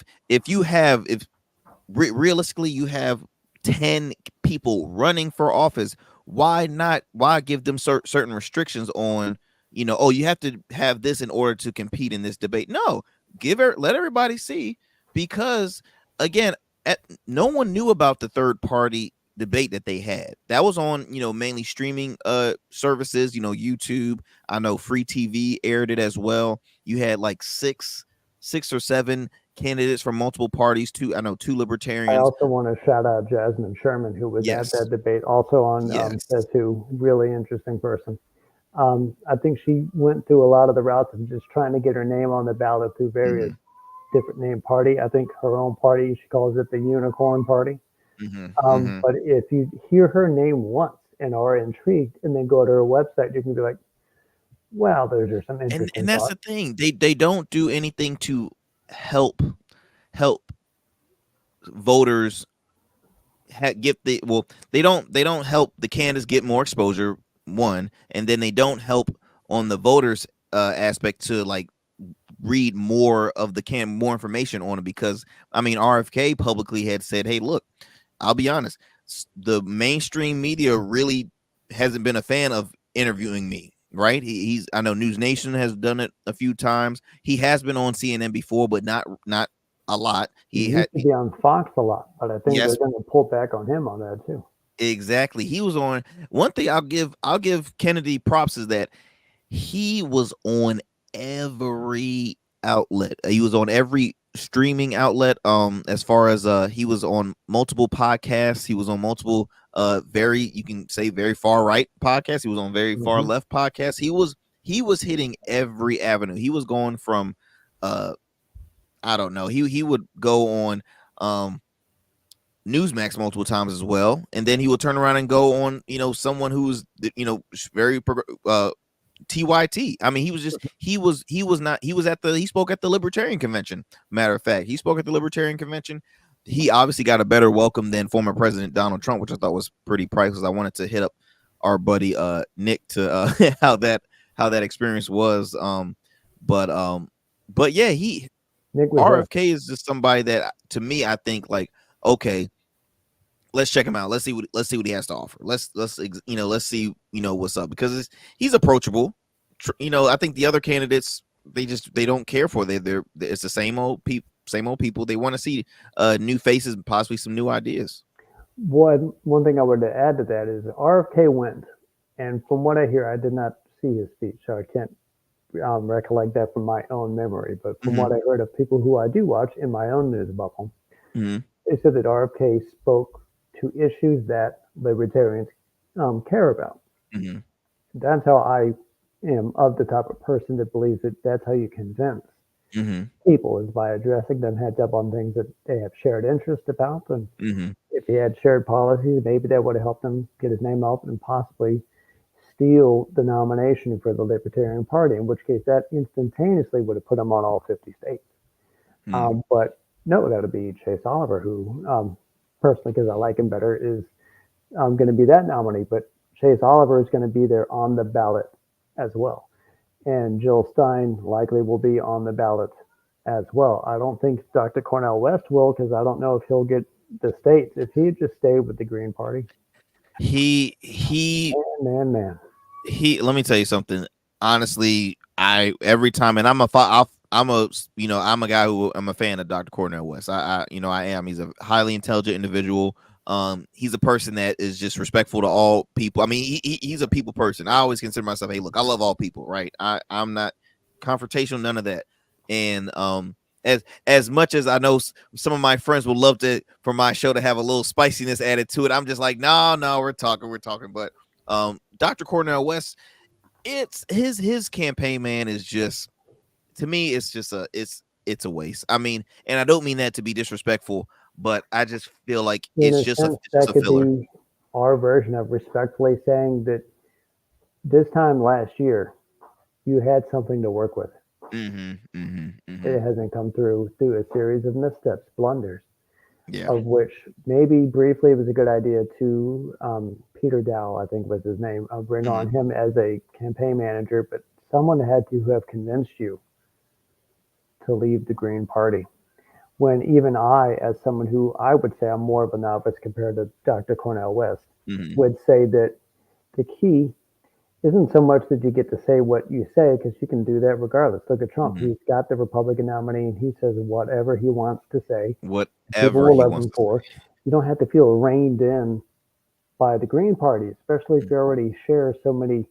realistically you have 10 people running for office, why give them certain restrictions on you have to have this in order to compete in this debate? No, let everybody see, because again, no one knew about the third party debate that they had. That was on mainly streaming services, YouTube. I know Free TV aired it as well. You had like six or seven candidates from multiple parties. Two libertarians. I also want to shout out Jasmine Sherman, who was at that debate, also on SchezzWho. Really interesting person. I think she went through a lot of the routes of just trying to get her name on the ballot through various different name party. I think her own party, she calls it the Unicorn Party. But if you hear her name once and are intrigued and then go to her website, you can be like, Well, those are some And interesting that's the thoughts. thing. They don't do anything to help voters get the well. They don't help the candidates get more exposure. One, and then they don't help on the voters aspect to like read more of the more information on it, because I mean RFK publicly had said, hey, look, I'll be honest, the mainstream media really hasn't been a fan of interviewing me, right? He's I know News Nation has done it a few times. He has been on CNN before, but not a lot. He He had used to be on Fox a lot, but I think they're yes, going to pull back on him on that too. exactly. He was on. One thing I'll give Kennedy props is that he was on every outlet. He was on every streaming outlet. As far as he was on multiple podcasts. He was on multiple very, you can say, very far right podcasts. He was on very far Hmm. left podcasts. He was hitting every avenue. He was going from I don't know. He would go on Newsmax multiple times as well, and then he would turn around and go on, someone who's very TYT. I mean, he spoke at the Libertarian Convention. Matter of fact, he spoke at the Libertarian Convention. He obviously got a better welcome than former President Donald Trump, which I thought was pretty priceless. I wanted to hit up our buddy Nick to how that experience was. But yeah, Nick was there. RFK is just somebody that to me I think like, okay, let's check him out. Let's see what he has to offer. Let's see what's up, because he's approachable. I think the other candidates they don't care for they're it's the same old people. They want to see new faces and possibly some new ideas. One thing I would add to that is RFK went, and from what I hear, I did not see his speech, so I can't recollect that from my own memory. But from Mm-hmm. what I heard of people who I do watch in my own news bubble, Mm-hmm. they said that RFK spoke to issues that libertarians care about. Mm-hmm. That's how I am of the type of person that believes that that's how you convince Mm-hmm. people is by addressing them heads up on things that they have shared interest about. And Mm-hmm. if he had shared policies, maybe that would have helped him get his name out and possibly steal the nomination for the Libertarian Party, in which case that instantaneously would have put him on all 50 states. Mm-hmm. But no, that would be Chase Oliver, who personally, because I like him better, is going to be that nominee. But Chase Oliver is going to be there on the ballot as well. And Jill Stein likely will be on the ballot as well. I don't think Dr. Cornel West will, because I don't know if he'll get the states. If he just stayed with the Green Party, he man. let me tell you something. Honestly, I every time, and I'm a guy who I'm a fan of Dr. Cornel West. I am. He's a highly intelligent individual. He's a person that is just respectful to all people. I mean, he's a people person. I always consider myself, hey, look, I love all people, right? I'm not confrontational, none of that. And as much as I know some of my friends would love to for my show to have a little spiciness added to it, I'm just like, no, we're talking. But Dr. Cornel West, it's his campaign, man, is just, to me, it's just it's a waste. I mean, and I don't mean that to be disrespectful, but I just feel like In it's a just a sense, it's just that a could filler. be our version of respectfully saying that this time last year, you had something to work with. Mm-hmm, mm-hmm, mm-hmm. It hasn't come through a series of missteps, blunders, Yeah. of which maybe briefly it was a good idea to Peter Dow, I think was his name, bring on Mm-hmm. him as a campaign manager, but someone had to have convinced you to leave the Green Party. When even I, as someone who I would say I'm more of a novice compared to Dr. Cornel West, Mm-hmm. would say that the key isn't so much that you get to say what you say, because you can do that regardless. Look at Trump. Mm-hmm. He's got the Republican nominee and he says whatever he wants to say. People Whatever will he love wants him to for. You don't have to feel reined in by the Green Party, especially if say. you already share so many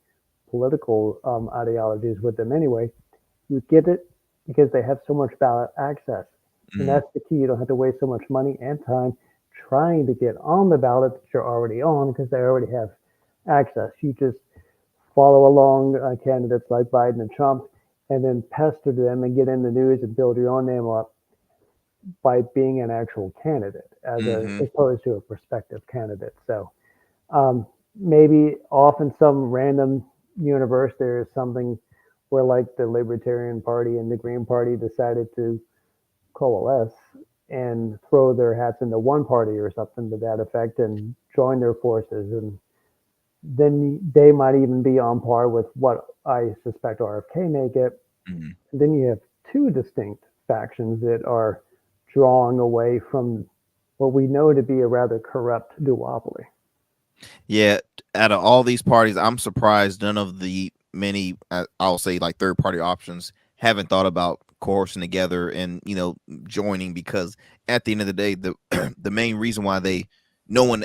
political ideologies with them anyway. You get it because they have so much ballot access. And Mm-hmm. that's the key. You don't have to waste so much money and time trying to get on the ballot that you're already on, because they already have access. You just follow along candidates like Biden and Trump and then pester them and get in the news and build your own name up by being an actual candidate Mm-hmm. opposed to a prospective candidate. So maybe off in some random universe there is something where like the Libertarian Party and the Green Party decided to coalesce and throw their hats into one party or something to that effect and join their forces. And then they might even be on par with what I suspect RFK may get. Mhm. Then you have two distinct factions that are drawing away from what we know to be a rather corrupt duopoly. Yeah, out of all these parties, I'm surprised none of the many, I'll say, like third party options haven't thought about coercing together and joining, because at the end of the day, the the main reason why no one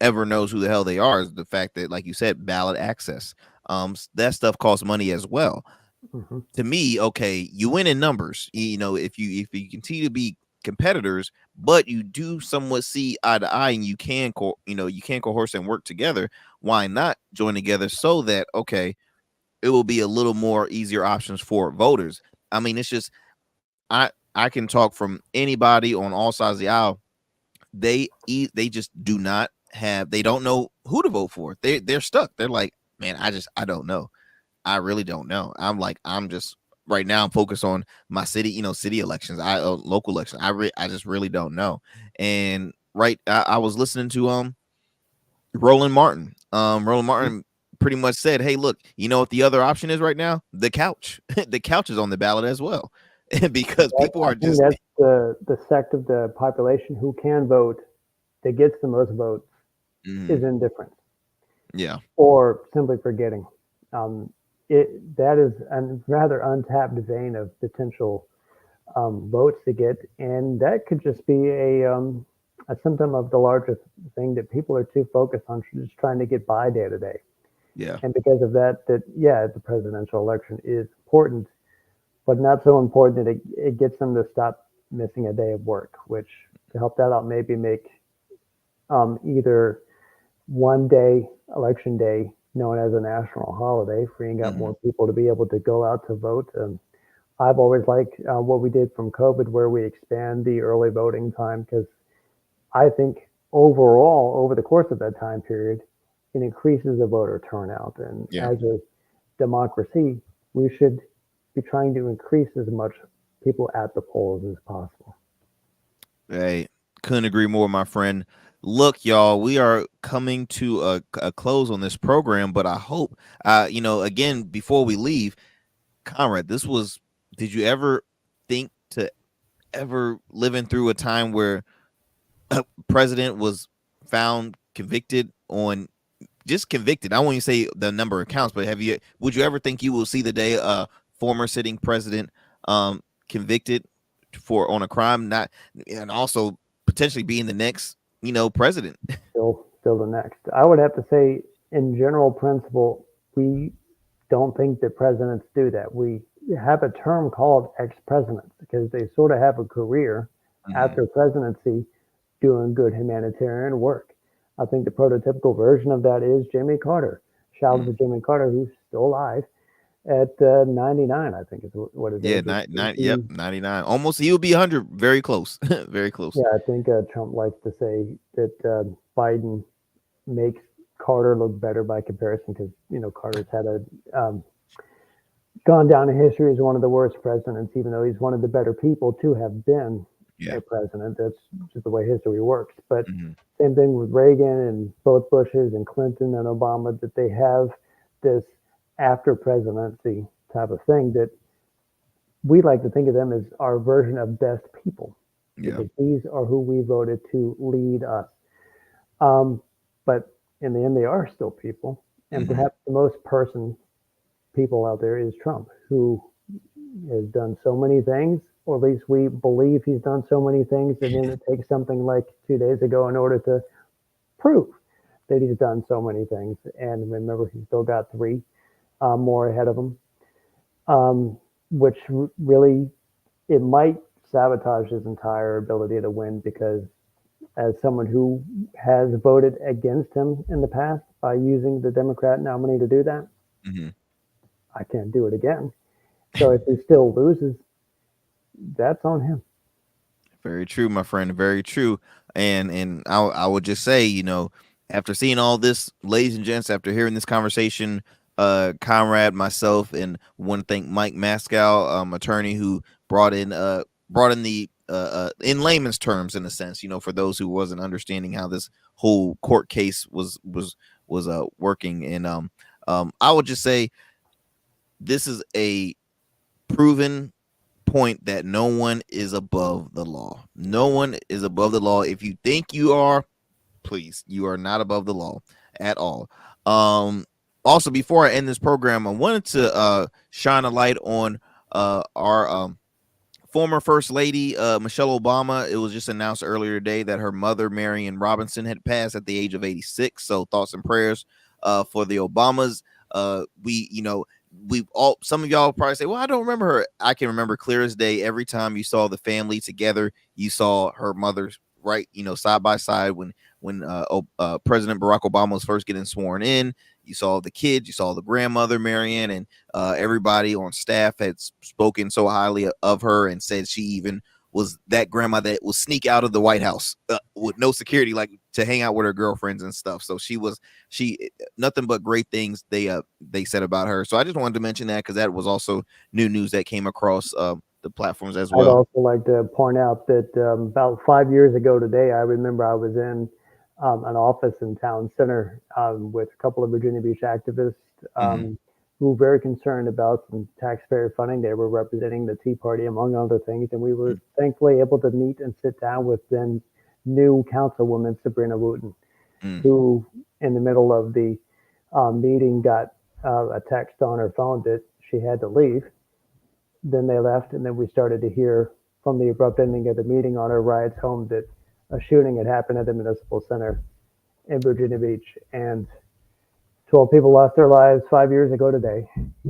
ever knows who the hell they are is the fact that, like you said, ballot access. That stuff costs money as well. Hmm. To me, okay, you win in numbers. If you continue to be competitors, but you do somewhat see eye to eye, and you can coerce and work together. Why not join together so that, okay, it will be a little more easier options for voters? I mean, it's just I can talk from anybody on all sides of the aisle. They just do not have. They don't know who to vote for. They're stuck. They're like, man, I don't know. I really don't know. I'm just right now. I'm focused on my city, city elections, local elections. I just really don't know. And I was listening to Roland Martin. Roland Martin pretty much said, "Hey, look, you know what the other option is right now? The couch. The couch is on the ballot as well, because people I are think just that's the sect of the population who can vote that gets the most votes Mhm. is indifferent Yeah, or simply forgetting. Um, that is a rather untapped vein of potential votes to get, and that could just be a symptom of the larger thing that people are too focused on just trying to get by day to day. yeah, And because of that, yeah, the presidential election is important, but not so important that it gets them to stop missing a day of work. Which, to help that out, maybe make either one day, election day, known as a national holiday, freeing up Mhm. more people to be able to go out to vote. I've always liked what we did from COVID, where we expand the early voting time, because I think overall, over the course of that time period, it increases the voter turnout. And yeah. as a democracy, we should be trying to increase as much people at the polls as possible. Hey, couldn't agree more, my friend. Look, y'all, we are coming to a close on this program, but I hope, again, before we leave, Conrad, did you ever think to ever living through a time where a president was found convicted on just convicted? I won't even say the number of counts, but would you ever think you will see the day a former sitting president convicted for on a crime, not, and also potentially being the next, president? Still the next. I would have to say, in general principle, we don't think that presidents do that. We have a term called ex-presidents because they sort of have a career Mhm. after presidency doing good humanitarian work. I think the prototypical version of that is Jimmy Carter. Shout out to Mm. Jimmy Carter, who's still alive at 99, I think is what his Yeah, age is. yep, 99. Almost, he'll be 100. Very close. Very close. Yeah, I think Trump likes to say that Biden makes Carter look better by comparison, because Carter's had gone down in history as one of the worst presidents, even though he's one of the better people to have been Yeah. a president. That's just the way history works. But Hmm. same thing with Reagan and both Bushes and Clinton and Obama, that they have this after presidency type of thing that we like to think of them as our version of best people, Yeah. because these are who we voted to lead us. But in the end, they are still people. And Hmm. perhaps the most people out there is Trump, who has done so many things, or at least we believe he's done so many things. And then it takes something like 2 days ago in order to prove that he's done so many things. And remember, he's still got three more ahead of him, which really, it might sabotage his entire ability to win, because as someone who has voted against him in the past by using the Democrat nominee to do that, Hmm. I can't do it again. So if he still loses, that's on him. Very true, my friend. Very true. And I would just say, after seeing all this, ladies and gents, after hearing this conversation, Conrad, myself, and want to thank Mike Mascow, attorney, who brought in the in layman's terms, in a sense, for those who wasn't understanding how this whole court case was working. And I would just say this is a proven point that no one is above the law. No one is above the law. If you think you are, please, you are not above the law at all. Also, before I end this program, I wanted to shine a light on our former First Lady, Michelle Obama. It was just announced earlier today that her mother, Marion Robinson, had passed at the age of 86. So thoughts and prayers for the Obamas. Some of y'all probably say, well, I don't remember her. I can remember clear as day. Every time you saw the family together, you saw her mother, right, side by side when President Barack Obama was first getting sworn in. You saw the kids, you saw the grandmother, Marianne, and everybody on staff had spoken so highly of her and said she even was that grandma that would sneak out of the White House with no security, like to hang out with her girlfriends and stuff. So she nothing but great things they said about her. So I just wanted to mention that because that was also new news that came across the platforms as well. I'd also like to point out that about 5 years ago today, I remember I was in an office in town center with a couple of Virginia Beach activists who were very concerned about some taxpayer funding. They were representing the Tea Party, among other things, and we were thankfully able to meet and sit down with then new councilwoman Sabrina Wooten, who in the middle of the meeting got a text on her phone that she had to leave. Then they left, and then we started to hear from the abrupt ending of the meeting on her rides home that a shooting had happened at the municipal center in Virginia Beach, and 12 people lost their lives 5 years ago today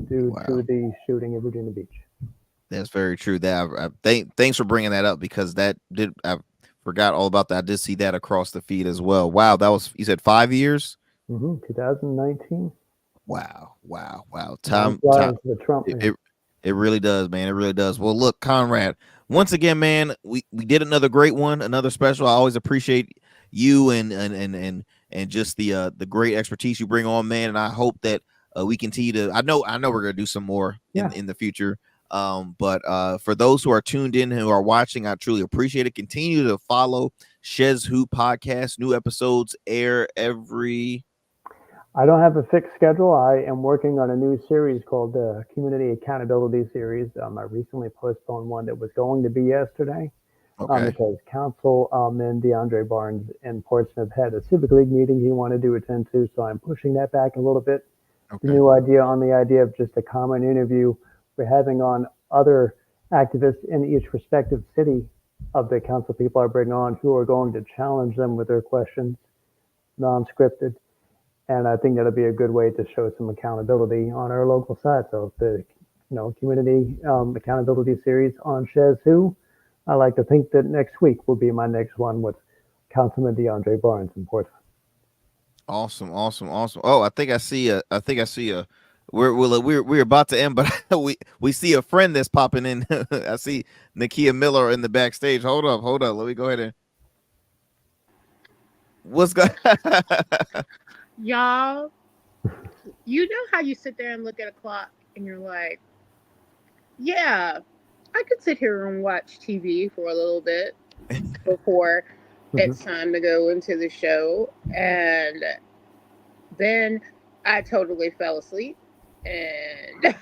due to the shooting in Virginia Beach. That's very true. Thanks for bringing that up, because I forgot all about that. I did see that across the feed as well. Wow, that was, you said 5 years? 2019. Wow. Time. The Trump. It really does, man. It really does. Well, look, Conrad, once again, man, we did another great one, another special. I always appreciate you and just the great expertise you bring on, man. And I hope that we continue to. I know we're gonna do some more in the future. But for those who are tuned in, who are watching, I truly appreciate it. Continue to follow SchezzWho podcast. New episodes air every. I don't have a fixed schedule. I am working on a new series called the Community Accountability Series. I recently postponed one that was going to be yesterday because Councilman DeAndre Barnes in Portsmouth had a Civic League meeting he wanted to attend to, so I'm pushing that back a little bit. The new idea of just a common interview we're having on other activists in each respective city of the council people I bring on, who are going to challenge them with their questions, non-scripted. And I think that'll be a good way to show some accountability on our local side. So the community accountability series on SchezzWho, I like to think that next week will be my next one with Councilman DeAndre Barnes in Portsmouth. Awesome. Oh, I think I see a. We're about to end, but we see a friend that's popping in. I see Nakia Miller in the backstage. Hold up. Let me go ahead and. What's going? Y'all, you know how you sit there and look at a clock and you're like, yeah, I could sit here and watch TV for a little bit before it's time to go into the show. And then I totally fell asleep. And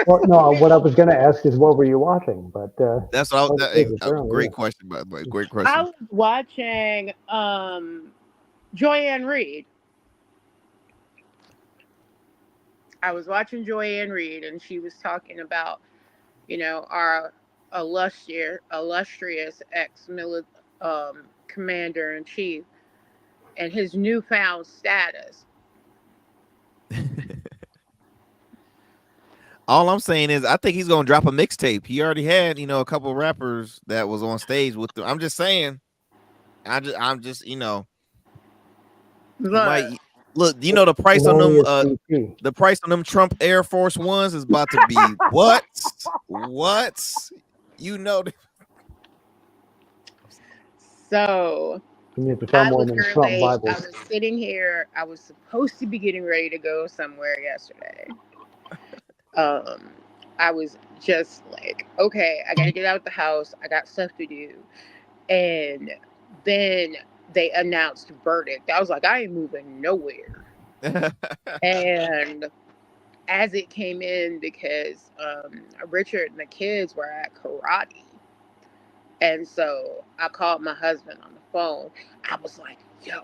well, no, what I was going to ask is, what were you watching? But that's what I was. Great question, by the way. Great question. I was watching Joy-Ann Reid. I was watching Joy-Ann Reid, and she was talking about, our illustrious commander-in-chief and his newfound status. All I'm saying is, I think he's gonna drop a mixtape. He already had, a couple of rappers that was on stage with him. I'm just saying. I'm just. Look, the price on them. The price on them Trump Air Force Ones is about to be what? What? So, You need to sell I more was than here Trump late. I Bibles. was sitting here. I was supposed to be getting ready to go somewhere yesterday. I was just like, okay, I gotta get out of the house. I got stuff to do. And then they announced verdict. I was like, I ain't moving nowhere. And as it came in, because Richard and the kids were at karate. And so I called my husband on the phone. I was like, yo,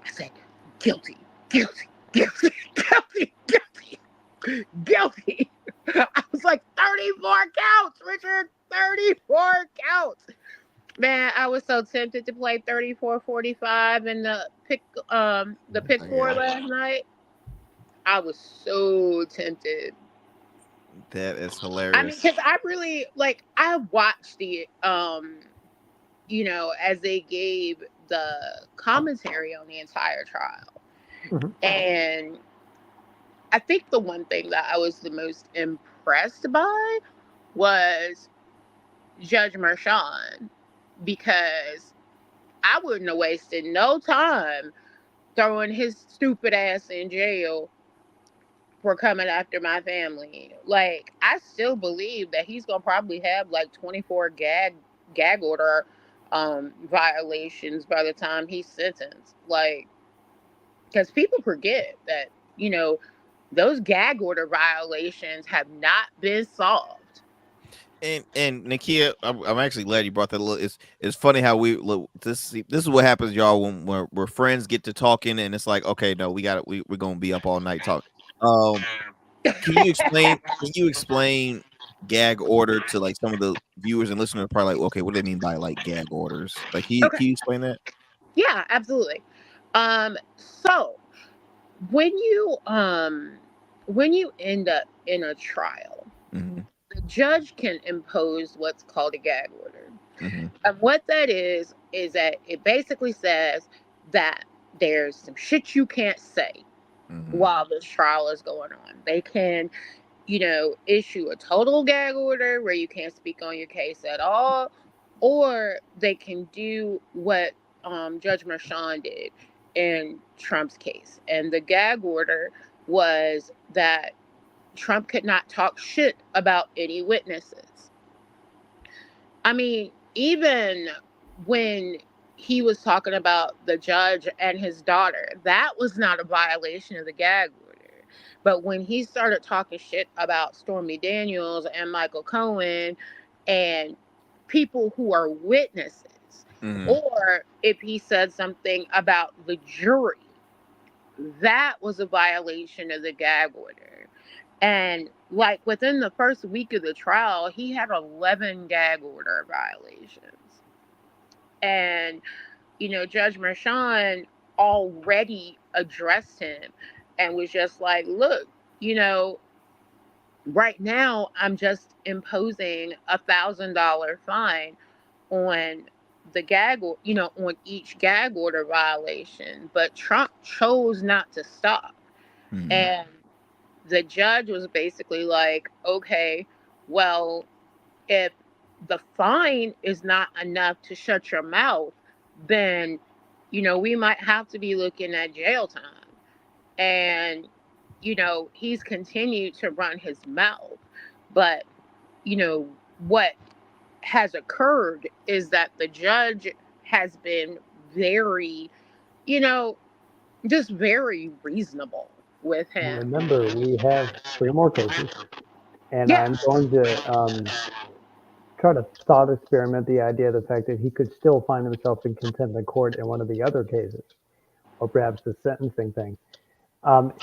I said, guilty, guilty, guilty, guilty, guilty, guilty. I was like, 34 counts, Richard, 34 counts. Man, I was so tempted to play 34-45 in the pick four last night. I was so tempted. That is I mean, hilarious. because I really I watched the as they gave the commentary on the entire trial. Mhm. And I think the one thing that I was the most impressed by was Judge Mershon, because I wouldn't have wasted no time throwing his stupid ass in jail for coming after my family. Like, I still believe that he's gonna probably have like 24 gag order violations by the time he's sentenced. Like, because people forget that those gag order violations have not been solved. And Nakia, I'm actually glad you brought that. It's funny how this is what happens, y'all, when where friends get to talking, and it's like, okay, no, we're gonna be up all night talking. Can you explain gag order to like some of the viewers and listeners? Are probably like, okay, what do they mean by like gag orders? Like, can you explain that? Yeah, absolutely. So when you end up in a trial, Mm-hmm. the judge can impose what's called a gag order. Mm-hmm. And what that is that it basically says that there's some shit you can't say Mm-hmm. while this trial is going on. They can, issue a total gag order where you can't speak on your case at all, or they can do what Judge Mershon did in Trump's case. And the gag order was that Trump could not talk shit about any witnesses. I mean, even when he was talking about the judge and his daughter, that was not a violation of the gag order. But when he started talking shit about Stormy Daniels and Michael Cohen and people who are witnesses, Mm-hmm. or if he said something about the jury, that was a violation of the gag order. And like within the first week of the trial, he had 11 gag order violations. And, Judge Mershon already addressed him and was just like, look, right now I'm just imposing $1,000 fine on the on each gag order violation. But Trump chose not to stop. Mm-hmm. And the judge was basically like, okay, well, if the fine is not enough to shut your mouth, then, we might have to be looking at jail time. And, he's continued to run his mouth. But, what has occurred is that the judge has been very, just very reasonable with him. Remember, we have 3 more cases, and Yeah. I'm going to try to thought experiment the idea of the fact that he could still find himself in contempt of court in one of the other cases, or perhaps the sentencing thing.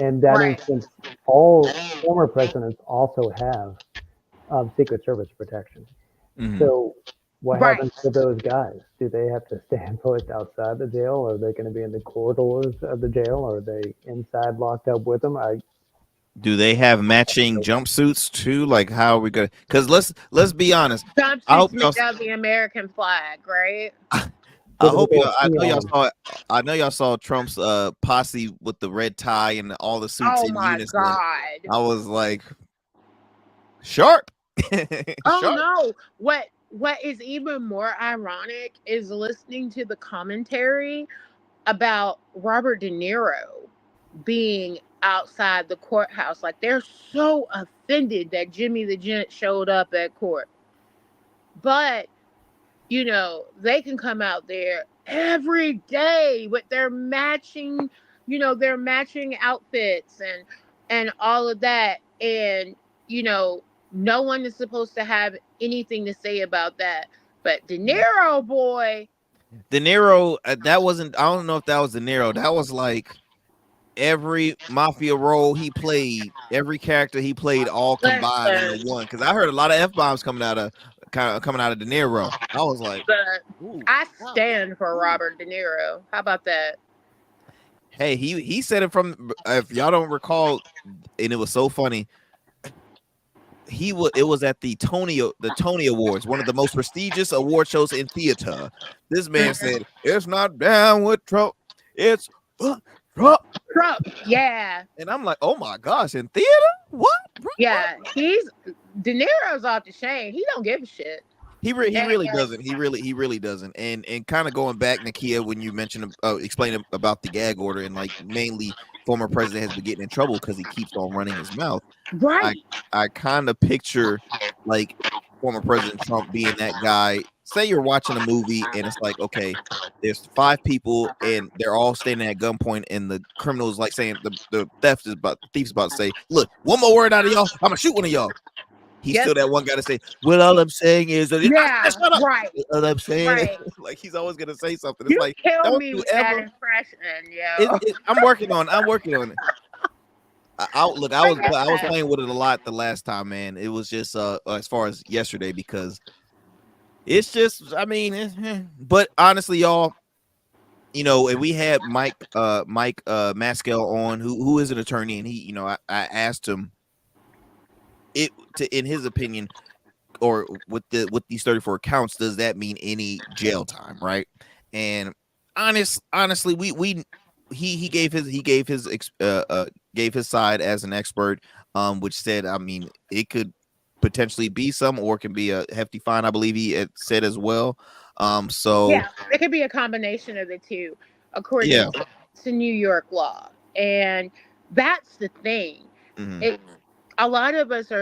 In that Right. instance, all former presidents also have Secret Service protection. Mm-hmm. So what Right. happens to those guys? Do they have to stand post outside the jail? Are they going to be in the corridors of the jail? Are they inside locked up with them? Do they have matching jumpsuits too? Like, how are we gonna? Because let's be honest. Jumpsuits made out of the American flag, right? I hope y'all. I know y'all saw Trump's posse with the red tie and all the suits Oh in my unison. God. I was like, sharp. Oh Sharp. no. what is even more ironic is listening to the commentary about Robert De Niro being outside the courthouse. Like, they're so offended that Jimmy the Gent showed up at court. But, they can come out there every day with their matching, their matching outfits and all of that. And, no one is supposed to have anything to say about that. But De Niro, boy. De Niro, that wasn't, I don't know if that was De Niro. That was like every mafia role he played, every character he played, all combined into one. Because I heard a lot of F-bombs coming out of De Niro. I was like, I stand for Robert De Niro. How about that? Hey, he said it from, if y'all don't recall, and it was so funny. It was at the Tony Awards, one of the most prestigious award shows in theater. This man said, "It's not down with Trump, it's Trump." Yeah. And I'm like, oh my gosh, in theater? What? Yeah, De Niro's off the chain. He don't give a shit. He really doesn't. He really doesn't. And kind of going back, Nakia, when you mentioned explaining about the gag order, and like mainly former president has been getting in trouble because he keeps on running his mouth. Right. I kind of picture like former President Trump being that guy. Say you're watching a movie and it's like, okay, there's 5 people and they're all standing at gunpoint, and the criminals like saying the thief's about to say, look, one more word out of y'all, I'm gonna shoot one of y'all. He's still that one guy to say, well, all I'm saying is that shut up. Right. All I'm saying is, like, he's always gonna say something. It's You like, kill me with that impression, yo. I'm working on it. I was playing with it a lot the last time, man. It was just as far as yesterday, because it's just, I mean, but honestly, y'all, and we had Mike Maskell on, who is an attorney, and he, I asked him in his opinion, or with these 34 counts, does that mean any jail time, right? And honestly, he gave his side as an expert, which said, I mean, it could potentially be some, or it can be a hefty fine, I believe he had said as well. So yeah, it could be a combination of the two, according to New York law. And that's the thing. Mm-hmm. A lot of us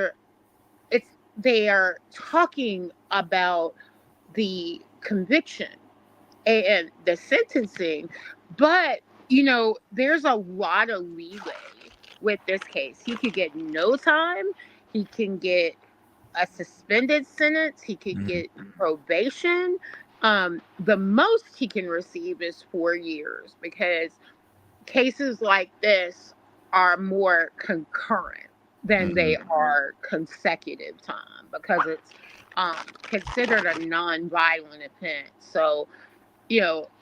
they are talking about the conviction and the sentencing, but there's a lot of leeway with this case. He could get no time. He can get a suspended sentence. He could get probation. The most he can receive is 4 years, because cases like this are more concurrent than they are consecutive time, because it's considered a non-violent offense. So,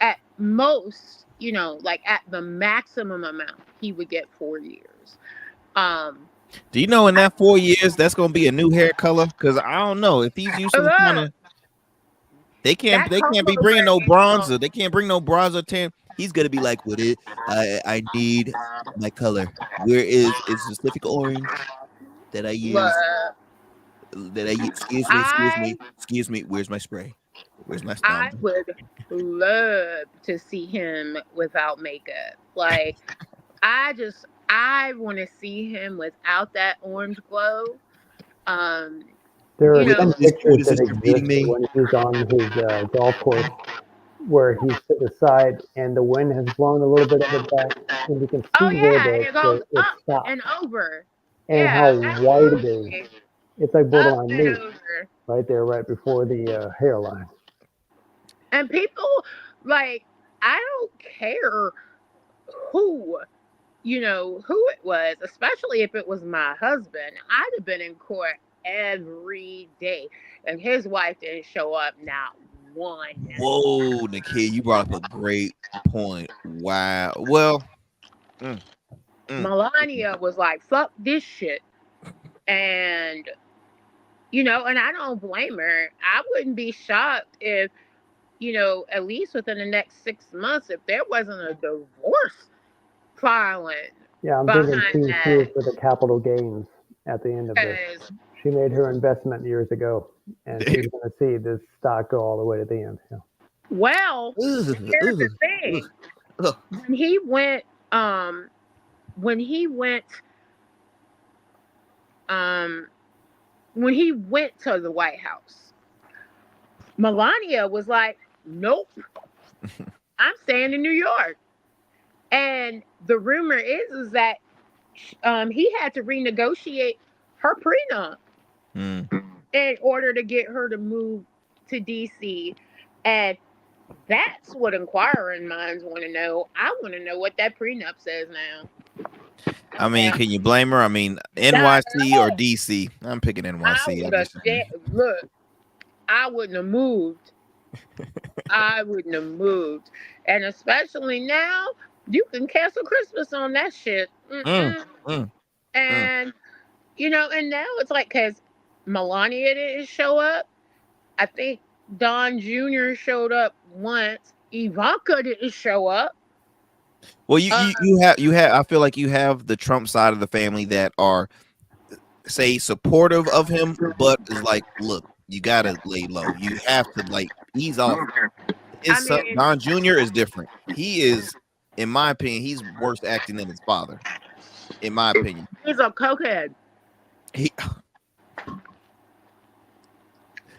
at most, like at the maximum amount, he would get 4 years. Do you know in that 4 years that's going to be a new hair color? Because I don't know if he's using kind of. They can't be bringing no bronzer. They can't bring no bronzer tan. He's gonna be like, with it, I need my color. Where is specific orange that I use? Excuse me. Where's my spray? Where's my spray? I would love to see him without makeup. Like, I want to see him without that orange glow. There are some pictures that exist when he's on his golf course, where he's to the side and the wind has blown a little bit of it back, and you can see where it goes it up stops and over, and how white it is. It's like borderline nude, right there, right before the hairline. And people, like, I don't care who it was, especially if it was my husband. I'd have been in court every day, and his wife didn't show up not one. Whoa, Nakia, you brought up a great point. Wow. Well, Melania was like, fuck this shit. And and I don't blame her. I wouldn't be shocked if, at least within the next 6 months, if there wasn't a divorce filing. Yeah, I'm thinking 2 years for the capital gains at the end of this. She made her investment years ago, and she's going to see this stock go all the way to the end. Yeah. Well, here's the thing. When he went, when he went to the White House, Melania was like, "Nope, I'm staying in New York." And the rumor is that he had to renegotiate her prenup in order to get her to move to DC. And that's what inquiring minds want to know. I want to know what that prenup says now. I mean, can you blame her? I mean, NYC or DC? I'm picking NYC. Look, I wouldn't have moved. I wouldn't have moved. And especially now, you can cancel Christmas on that shit. And, you know, and now it's like, because Melania didn't show up. I think Don Jr. showed up once. Ivanka didn't show up. Well, you have. I feel like you have the Trump side of the family that are, say, supportive of him, but is like, look, you gotta lay low. You have to ease off. His son, Don Jr. is different. He is, in my opinion, he's worse acting than his father. In my opinion, he's a cokehead.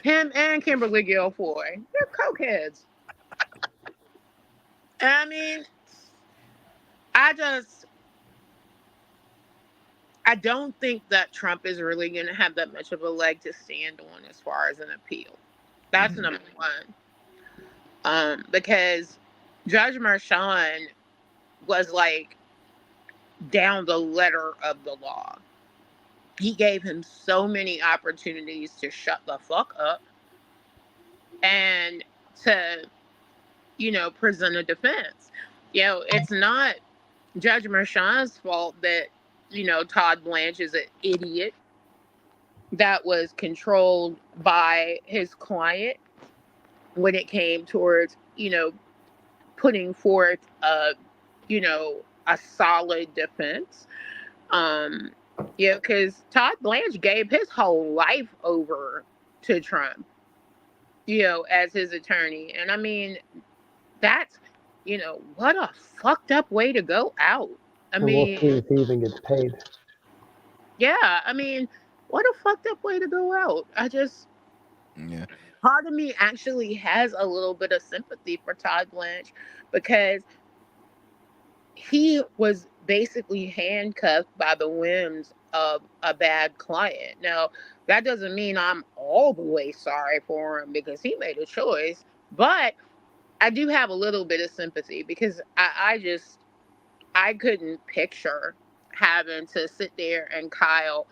Him and Kimberly Guilfoyle, they're cokeheads. I mean, I don't think that Trump is really going to have that much of a leg to stand on as far as an appeal. That's number one. Because Judge Merchan was like down the letter of the law. He gave him so many opportunities to shut the fuck up and to, you know, present a defense. You know, it's not Judge Merchan's fault that, you know, Todd Blanche is an idiot that was controlled by his client when it came towards, you know, putting forth a solid defense. Yeah, because Todd Blanche gave his whole life over to Trump, you know, as his attorney. And I mean, that's, you know, what a fucked up way to go out. I mean, we'll see if he even gets paid. Yeah, I mean, what a fucked up way to go out. Part of me actually has a little bit of sympathy for Todd Blanche because he was basically handcuffed by the whims of a bad client. Now, that doesn't mean I'm all the way sorry for him because he made a choice, but I do have a little bit of sympathy because I couldn't picture having to sit there and call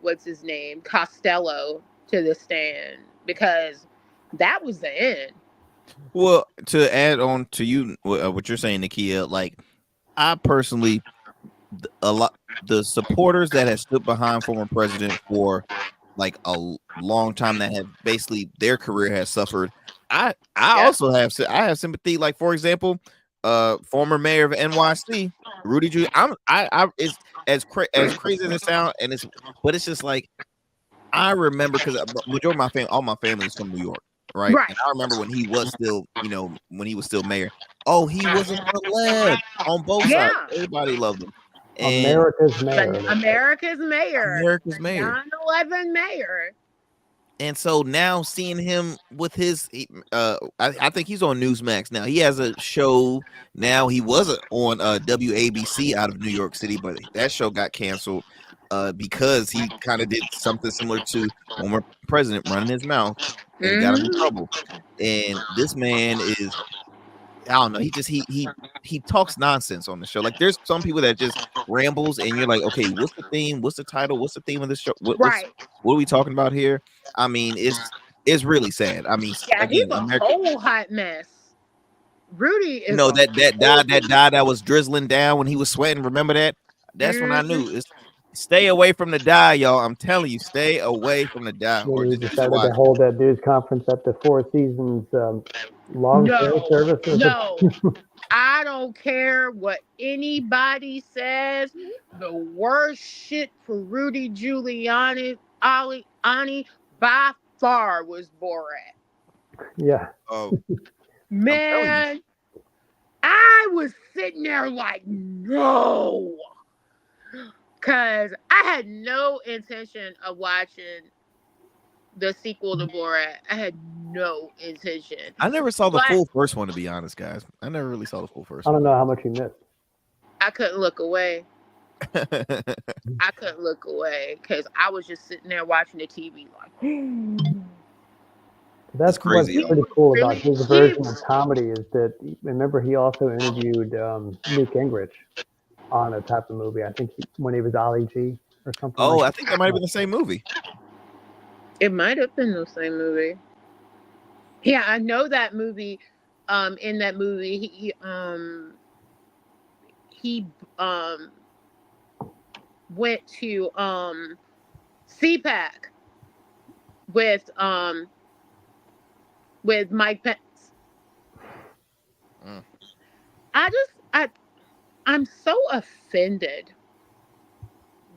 what's his name, Costello to the stand, because that was the end. Well, to add on to you what you're saying, Nakia, like I personally, the supporters that have stood behind former president for like a long time, that have basically their career has suffered. I also have sympathy. Like, for example, former mayor of NYC, Rudy Giuliani. It's as crazy as it sounds, but it's just like I remember because majority of my family, all my family is from New York. Right. And I remember when he was still, when he was still mayor. Oh, he was a celeb on both sides. Everybody loved him. And America's mayor. 9/11 mayor. And so now seeing him with his, I think he's on Newsmax now. He has a show now. He was on WABC out of New York City, but that show got canceled because he kind of did something similar to former president, running his mouth. And got him in trouble. And this man is, I don't know, he talks nonsense on the show. Like, there's some people that just rambles and you're like, okay, what's the theme? What's the title? What's the theme of this show? What are we talking about here? I mean, it's really sad. I mean, he's a whole hot mess. Rudy is that was drizzling down when he was sweating. Remember that? That's when I knew. Stay away from the dye, y'all. I'm telling you, stay away from the dye. When he decided to hold that news conference at the Four Seasons long services. No, I don't care what anybody says. the worst shit for Rudy Giuliani, Ani by far was Borat. Yeah. Oh, I'm telling you. Man, I was sitting there like, no. Because I had no intention of watching the sequel to Borat. I had no intention. I never saw the But full first one, to be honest, guys. I never really saw the full first I don't one. know how much you missed. I couldn't look away. I couldn't look away because I was just sitting there watching the TV like, That's crazy, what's y'all. pretty cool about Really? his version of comedy is that, remember, he also interviewed Newt Gingrich on a type of movie. I think when he was Ali G or something Oh, like I think that might have been the same movie. It might have been the same movie. Yeah, I know that movie. In that movie, he went to CPAC with Mike Pence. Mm. I'm so offended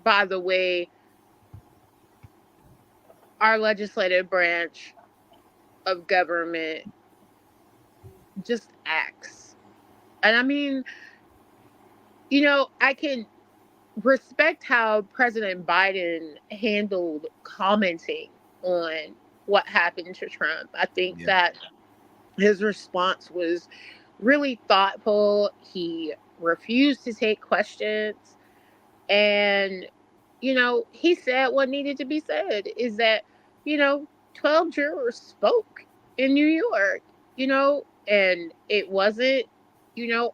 by the way our legislative branch of government just acts. And I mean, I can respect how President Biden handled commenting on what happened to Trump. I think that his response was really thoughtful. He refused to take questions. And, he said what needed to be said is that, 12 jurors spoke in New York, and it wasn't,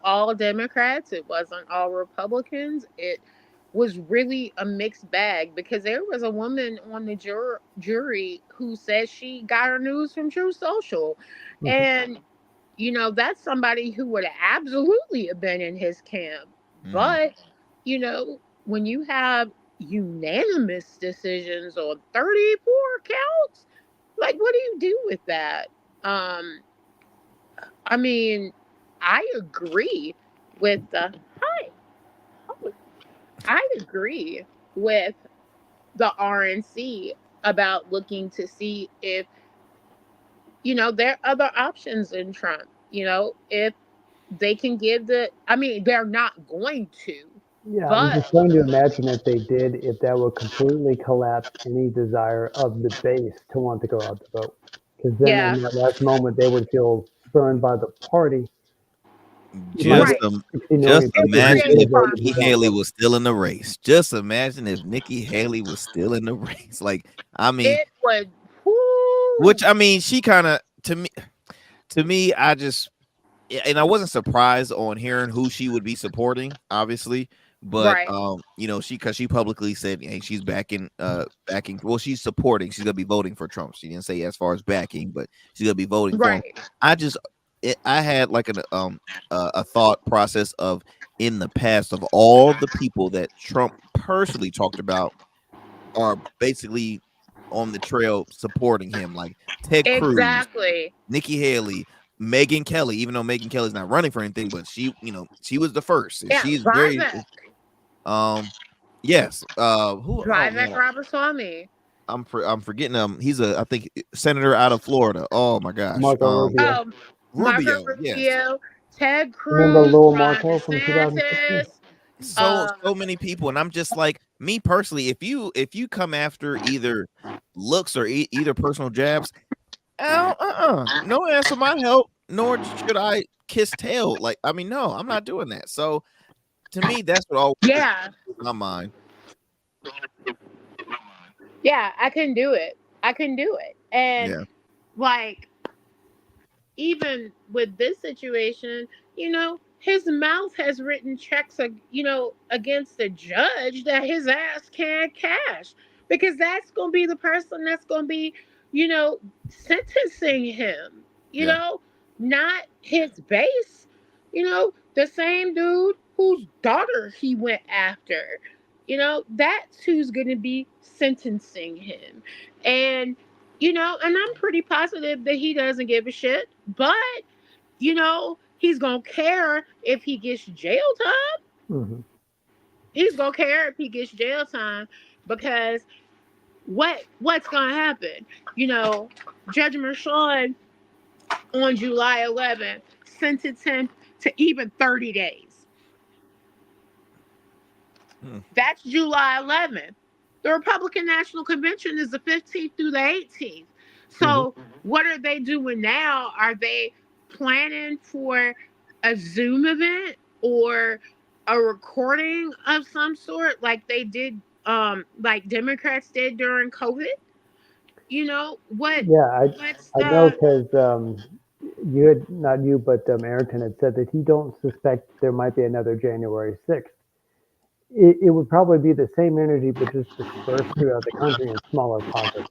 all Democrats. It wasn't all Republicans. It was really a mixed bag because there was a woman on the jury who said she got her news from True Social. And, that's somebody who would absolutely have been in his camp. But, when you have unanimous decisions on 34 counts, like, what do you do with that? I mean, I agree with the hi. I agree with the RNC about looking to see if there are other options in Trump. If they can give they're not going to. Yeah, I'm But just trying to imagine if they did, if that would completely collapse any desire of the base to want to go out to vote. Because then yeah, in that last moment, they would feel burned by the party. Just right. just Knowing It people would who imagine should create have if voted Nikki who don't Haley vote. was still in the race. Just imagine if Nikki Haley was still in the race. Like, I mean, it would. Whoo, which I mean, she kind of to me, and I wasn't surprised on hearing who she would be supporting, obviously. But right. because she publicly said, hey, she's backing. Well, she's supporting. She's gonna be voting for Trump. She didn't say as far as backing, but she's gonna be voting for him. Right. I had like a thought process of in the past of all the people that Trump personally talked about are basically on the trail supporting him, like Ted Cruz, Exactly. Nikki Haley, Megyn Kelly. Even though Megyn Kelly's not running for anything, but she was the first, and Yeah. she's very yes. Who? Oh Vivek man, Ramaswamy. I'm forgetting. He's I think senator out of Florida. Oh my gosh. Marco Rubio. Marco Rubio. Yes. Rubio, Ted Remember Cruz, Lil Ron Marco from 2016? DeSantis. So many people, and I'm just like, me personally, if you come after either looks or either personal jabs, no answer my help, nor should I kiss tail. Like, I mean, no, I'm not doing that. So to me, that's what always Yeah. in my mind. Yeah, I can do it. And Yeah. like, even with this situation, his mouth has written checks, against the judge that his ass can't cash because that's going to be the person that's going to be, sentencing him, Yeah. not his base, the same dude whose daughter he went after, that's who's going to be sentencing him. And, and I'm pretty positive that he doesn't give a shit, but he's gonna care if he gets jail time. Mm-hmm. He's gonna care if he gets jail time, because what's gonna happen? Judge Mershon on July 11th sentenced him to even 30 days. That's July 11th. The Republican National Convention is the 15th through the 18th. So what are they doing now? Are they planning for a Zoom event or a recording of some sort, like they did, like Democrats did during COVID? What? Yeah, What's I know the? because you had, not you, but Arrington had said that he don't suspect there might be another January 6th. It would probably be the same energy, but just dispersed throughout the country in smaller pockets.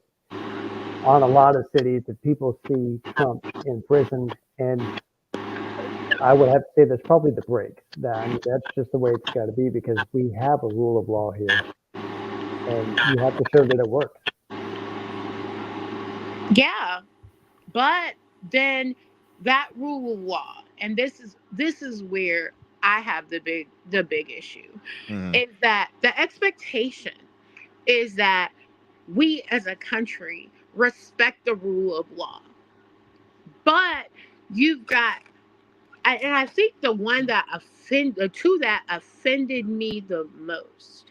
On a lot of cities, that people see Trump in prison, and I would have to say that's probably the break. I mean, that's just the way it's got to be, because we have a rule of law here, and you have to show that it works. Yeah, but then that rule of law, and this is where I have the big issue, is that the expectation is that we as a country respect the rule of law. But you've got, and I think the two that offended me the most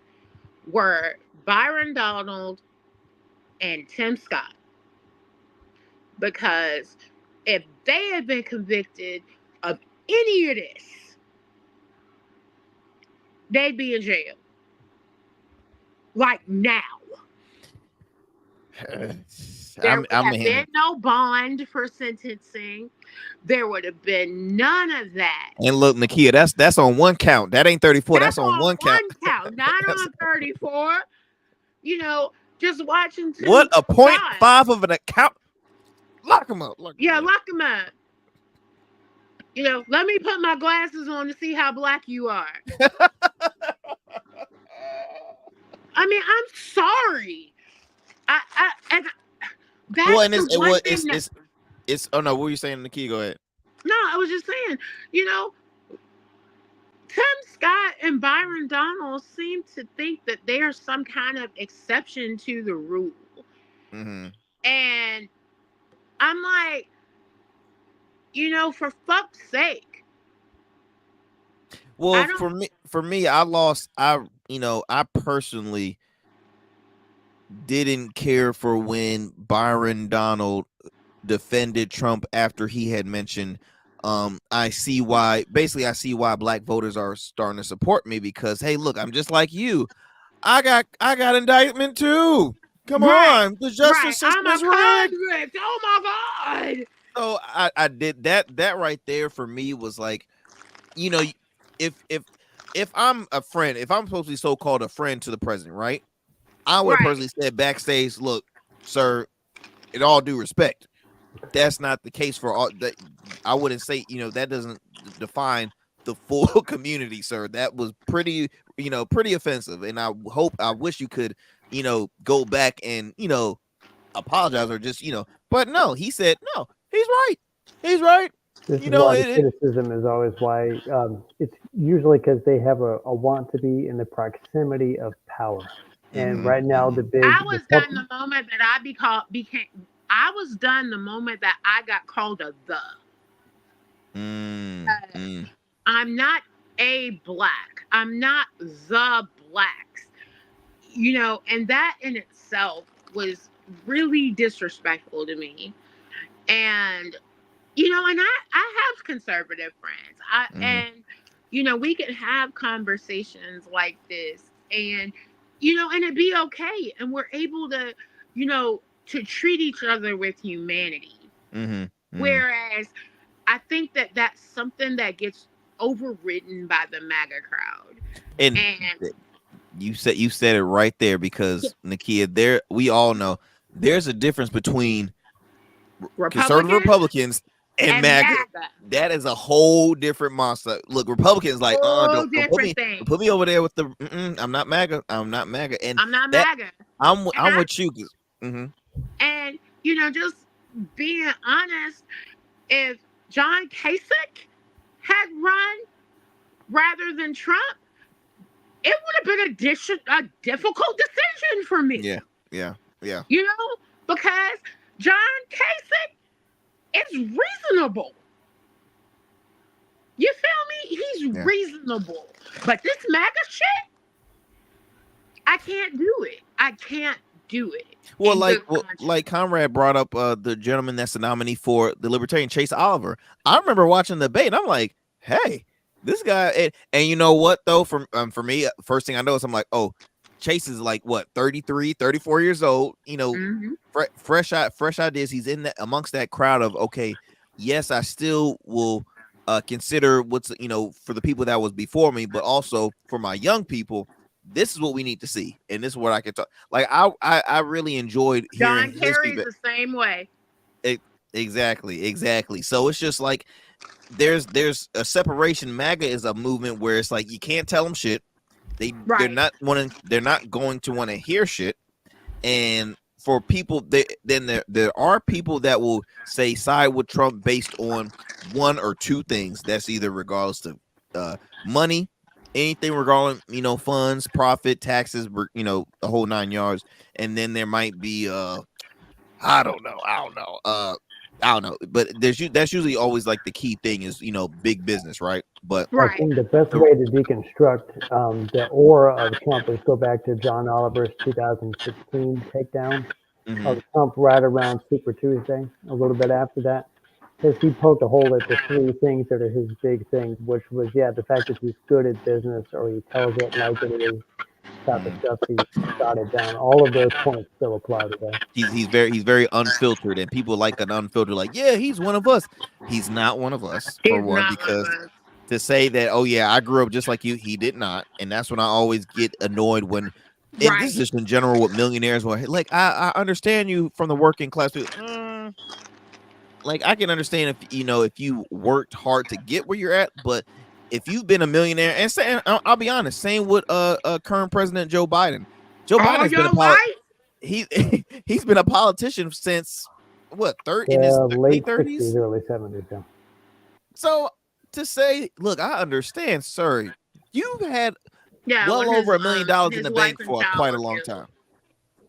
were Byron Donald and Tim Scott. Because if they had been convicted of any of this, they'd be in jail. Like now. There would have been no bond for sentencing. There would have been none of that. And look, Nakia, that's on one count. That ain't 34. That's on one count. Not on 34. Just watching. What, a 0.5 of an account? Lock him up. Lock him up. Let me put my glasses on to see how black you are. I mean, I'm sorry. It's oh no, what were you saying, Nakia? Go ahead. No, I was just saying, Tim Scott and Byron Donald seem to think that they're some kind of exception to the rule. And I'm like, for fuck's sake. Well, for me, I personally didn't care for when Byron Donald defended Trump after he had mentioned, I see why black voters are starting to support me, because hey, look, I'm just like you. I got indictment too. Come on, the justice system is rigged. Oh my God. So I did that. That right there for me was like, if I'm a friend, if I'm supposed to be so-called a friend to the president, right? I would have personally said backstage, look, sir, in all due respect, that's not the case for all that. I wouldn't say, that doesn't define the full community, sir. That was pretty offensive. And I wish you could, go back and, apologize, or just, but no, he said, no, he's right. He's right. This is why the criticism is always why it's usually because they have a want to be in the proximity of power. And right now, I was done the moment that I was done the moment that I got called a the. I'm not a black. I'm not the blacks. And that in itself was really disrespectful to me. And and I have conservative friends. And we can have conversations like this, and and it'd be okay, and we're able to to treat each other with humanity. Whereas I think that that's something that gets overridden by the MAGA crowd. And you said it right there, because Nakia, we all know there's a difference between conservative Republicans and MAGA. That is a whole different monster. Look, Republicans like, don't put me over there with the. I'm not MAGA. I'm not MAGA. And I'm not MAGA. I'm with you. And just being honest, if John Kasich had run rather than Trump, it would have been a difficult decision for me. Yeah. You know, because John Kasich is reasonable. You feel me? He's reasonable. But this MAGA shit, I can't do it. I can't do it. Well, like Conrad brought up the gentleman that's the nominee for the Libertarian, Chase Oliver. I remember watching the debate, and I'm like, hey, this guy, and you know what though, for me, first thing I noticed, I'm like, oh, Chase is like what, 33, 34 years old, you know, fresh ideas. He's in that amongst that crowd of, okay, yes, I still will consider what's, you know, for the people that was before me, but also for my young people, this is what we need to see, and this is what I can talk. Like I really enjoyed hearing John Kerry's the same way. Exactly. So it's just like there's a separation. MAGA is a movement where it's like you can't tell them shit. They're not going to want to hear shit. And for people, there are people that will say side with Trump based on one or two things. That's either regardless to money, anything regarding, you know, funds, profit, taxes, you know, the whole 9 yards. And then there might be I don't know, but that's usually always like the key thing is, you know, big business, right? But I think the best way to deconstruct the aura of Trump is go back to John Oliver's 2016 takedown of Trump right around Super Tuesday, a little bit after that, because he poked a hole at the three things that are his big things, which was, the fact that he's good at business or he tells it like it is, type of stuff he jotted down. All of those points still apply today. He's very unfiltered, and people like an unfiltered, like, yeah, he's one of us. He's not one of us, for one, because to say that, oh yeah, I grew up just like you, he did not. And that's when I always get annoyed when, and this is just in general with millionaires, where like I understand you from the working class. Like I can understand if, you know, if you worked hard to get where you're at, but if you've been a millionaire, and say, I'll be honest, same with current President Joe Biden. Joe Biden's been he's been a politician since what, in his late 30s, early 70s. Yeah. So to say, look, I understand, sir, you've had well over $1 million in the bank for quite a long time.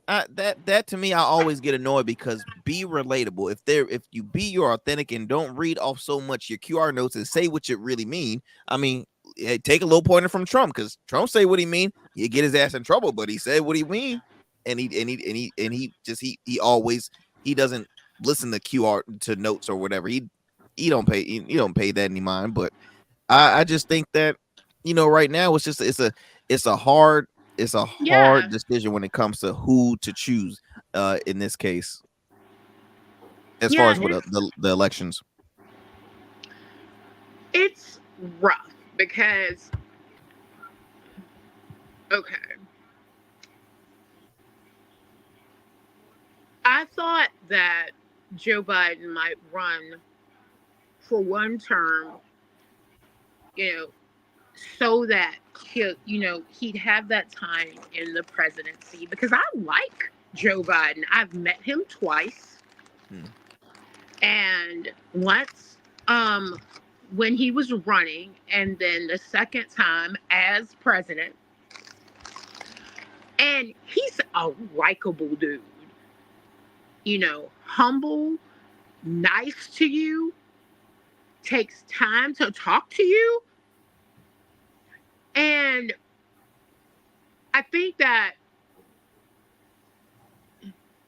That to me, I always get annoyed, because be relatable. If you be your authentic and don't read off so much your QR notes and say what you really mean. I mean, take a little pointer from Trump, because Trump say what he mean, he get his ass in trouble, but he said what he mean, and he doesn't listen to QR to notes or whatever. He don't pay that any mind. But I just think that, you know, right now it's a hard decision when it comes to who to choose in this case, as far as the elections. It's rough because I thought that Joe Biden might run for one term, you know, so that he'd have that time in the presidency, because I like Joe Biden. I've met him twice. And once when he was running, and then the second time as president. And he's a likable dude. You know, humble, nice to you, takes time to talk to you. And I think that,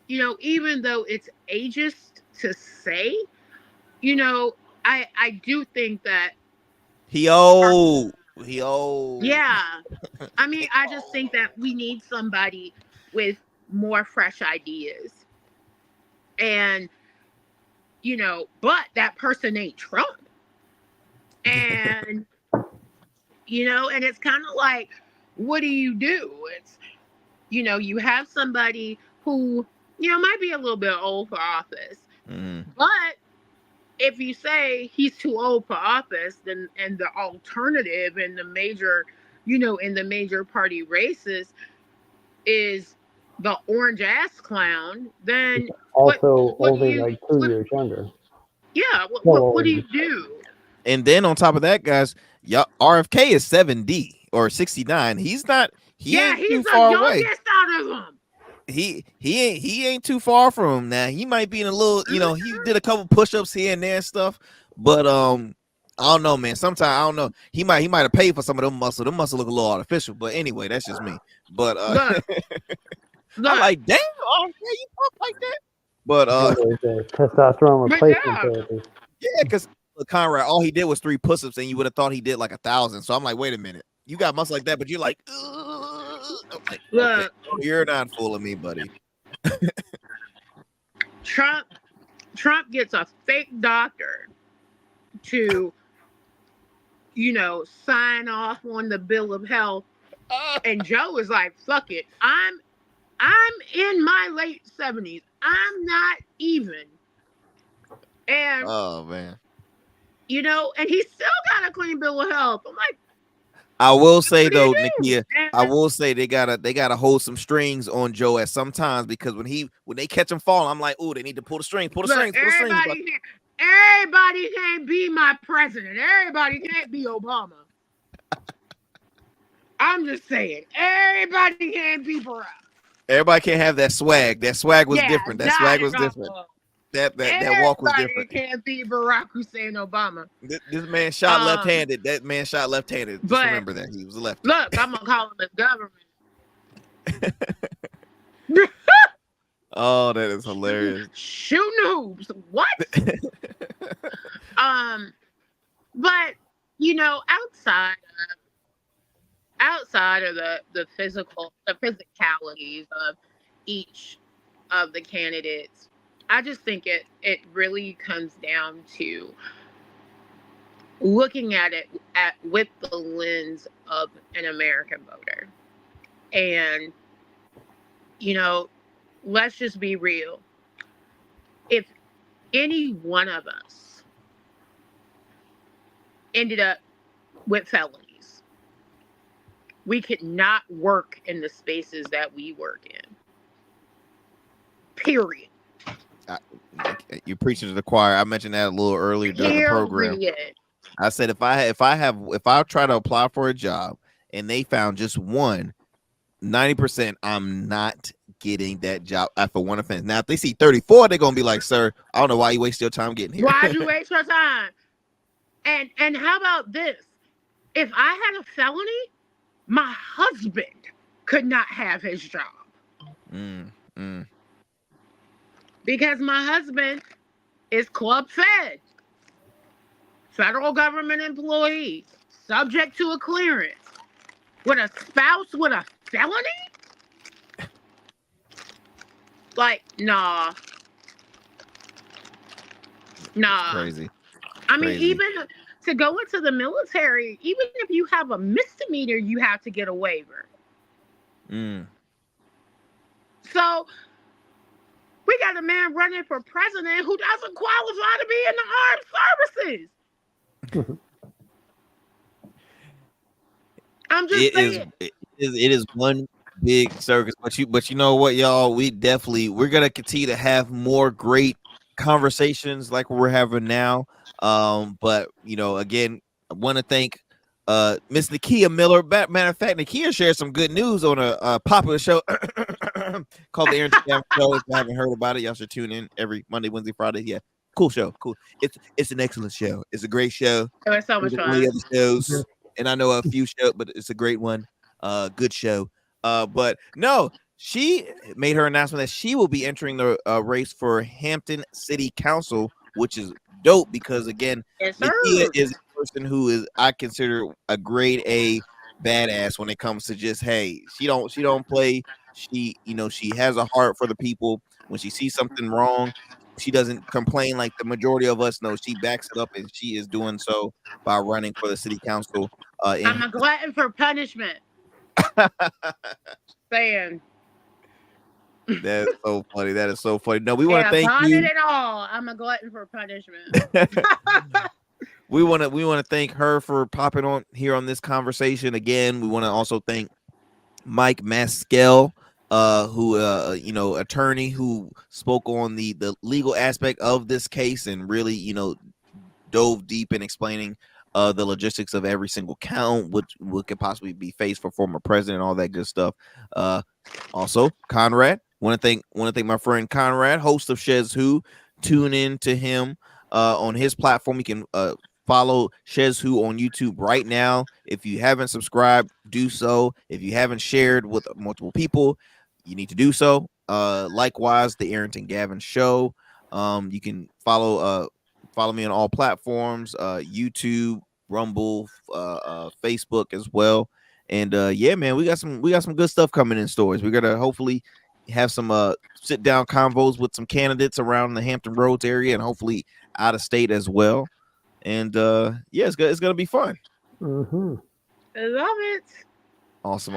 you know, even though it's ageist to say, you know, I do think that he old. Yeah. I mean, I just think that we need somebody with more fresh ideas. And, you know, but that person ain't Trump. And, you know, and it's kind of like, what do? It's, you know, you have somebody who, you know, might be a little bit old for office. But if you say he's too old for office, then, and the alternative in the major, you know, in the major party races is the orange ass clown, then also only like 2 years younger. Yeah, what do you do? And then on top of that, guys, RFK is 7D. or 69. He's not. He Yeah, ain't he's too the far away. youngest out of them. He ain't too far from him now. He might be in a little, he did a couple push-ups here and there and stuff, but I don't know, man. Sometimes I don't know. He might have paid for some of them muscle. Them muscle look a little artificial, but anyway, that's just me. But Look, I'm like, damn, oh yeah, you pump like that. But testosterone But replacement yeah. therapy. yeah, because Conrad, all he did was 3 push-ups, and you would have thought he did like 1,000. So I'm like, wait a minute, you got muscle like that, but you're like, I'm like, okay, you're not fooling me, buddy. Trump gets a fake doctor to, sign off on the bill of health, and Joe is like, "Fuck it, I'm in my late 70s. I'm not even." And oh man, and he still got a clean bill of health. I'm like, I will say though, do you Nakia, do? I will say they gotta hold some strings on Joe at some times, because when they catch him falling, I'm like, oh, they need to pull the strings, pull the strings. Everybody can't be my president. Everybody can't be Obama. I'm just saying, everybody can't be Barack. Everybody can't have that swag. That swag was different. That swag was different. That walk was different. Everybody can't be Barack Hussein Obama. This man shot left-handed. That man shot left-handed. Just remember that he was a lefty. Look, I'm gonna call him the government. Oh, that is hilarious. Shooting hoops. What? But outside of the physicalities of each of the candidates, I just think it really comes down to looking at it with the lens of an American voter. And let's just be real. If any one of us ended up with felonies, we could not work in the spaces that we work in. Period. You're preaching to the choir. I mentioned that a little earlier during the program. I said if I try to apply for a job and they found just 90%, I'm not getting that job after one offense. Now, if they see 34, they're gonna be like, "Sir, I don't know why you waste your time getting here." Why'd you waste your time? And how about this? If I had a felony, my husband could not have his job. Because my husband is club fed, federal government employee, subject to a clearance, with a spouse with a felony? Like, nah. Crazy. I mean, even to go into the military, even if you have a misdemeanor, you have to get a waiver. So we got a man running for president who doesn't qualify to be in the armed services. I'm just saying. It is one big circus, but you know what, y'all? We're gonna continue to have more great conversations like we're having now. But again, I want to thank Miss Nakia Miller. Matter of fact, Nakia shared some good news on a popular show called the Arrington Show. If you haven't heard about it, y'all should tune in every Monday, Wednesday, Friday. Yeah, cool show. Cool. It's an excellent show. It's a great show. It was so much fun. Other shows, and I know a few shows, but it's a great one. Good show. But no, she made her announcement that she will be entering the race for Hampton City Council, which is dope because again, Nakia is a person who is I consider a grade A badass when it comes to just she don't play. She she has a heart for the people. When she sees something wrong, she doesn't complain like the majority of us. No, she backs it up, and she is doing so by running for the city council. I'm a glutton for punishment. Saying. That's so funny. That is so funny. No, we want to thank you. It all. I'm a glutton for punishment. we want to thank her for popping on here on this conversation again. We want to also thank Mike Maskell, who attorney who spoke on the legal aspect of this case and really dove deep in explaining the logistics of every single count, what could possibly be faced for former president, all that good stuff. Also, Conrad, want to thank my friend Conrad, host of SchezzWho. Tune in to him on his platform. You can follow SchezzWho on YouTube right now. If you haven't subscribed, do so. If you haven't shared with multiple people, you need to do so. Likewise, the Arrington Gavin Show. You can follow me on all platforms, YouTube, Rumble, Facebook as well. And yeah, man, we got some good stuff coming in stores. We're gonna hopefully have some sit down convos with some candidates around the Hampton Roads area and hopefully out of state as well. And yeah, it's gonna be fun. Mm-hmm. I love it. Awesome.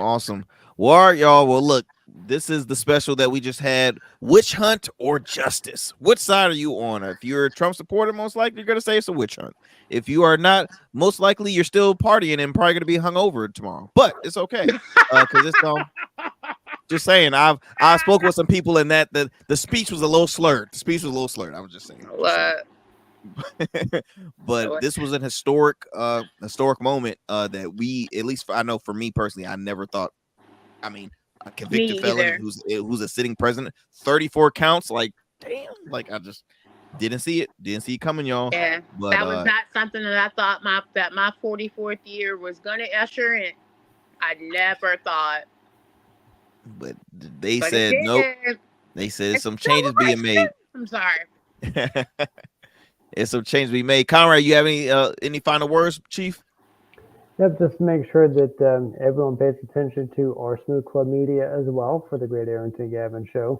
Well, all right, y'all. Well, look, this is the special that we just had. Witch hunt or justice? Which side are you on? If you're a Trump supporter, most likely you're gonna say it's a witch hunt. If you are not, most likely you're still partying and probably gonna be hungover tomorrow. But it's okay, because it's just saying. I spoke with some people in that the speech was a little slurred. I was just saying. What? But this was an historic moment that we, at least I know for me personally, I never thought. I mean, a convicted felon who's a sitting president, 34 counts, like damn, like I just didn't see it coming, y'all. Yeah, but that was not something that I thought my 44th year was gonna usher in. I never thought. But they said nope. They said some changes being made. I'm sorry. It's some change to be made. Conrad, you have any final words, Chief? Yep, just make sure that everyone pays attention to our Smooth Club Media as well for the Great Arrington Gavin Show.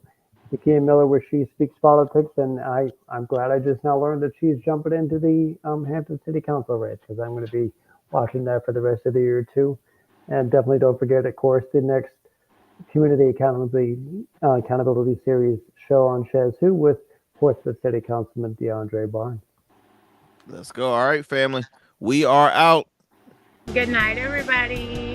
Nikki Miller, where she speaks politics, and I'm glad I just now learned that she's jumping into the Hampton City Council race, because I'm going to be watching that for the rest of the year too. And definitely don't forget, of course, the next Community Accountability Series show on SchezzWho with Portsmouth City Councilman DeAndre Barnes. Let's go. All right, family. We are out. Good night, everybody.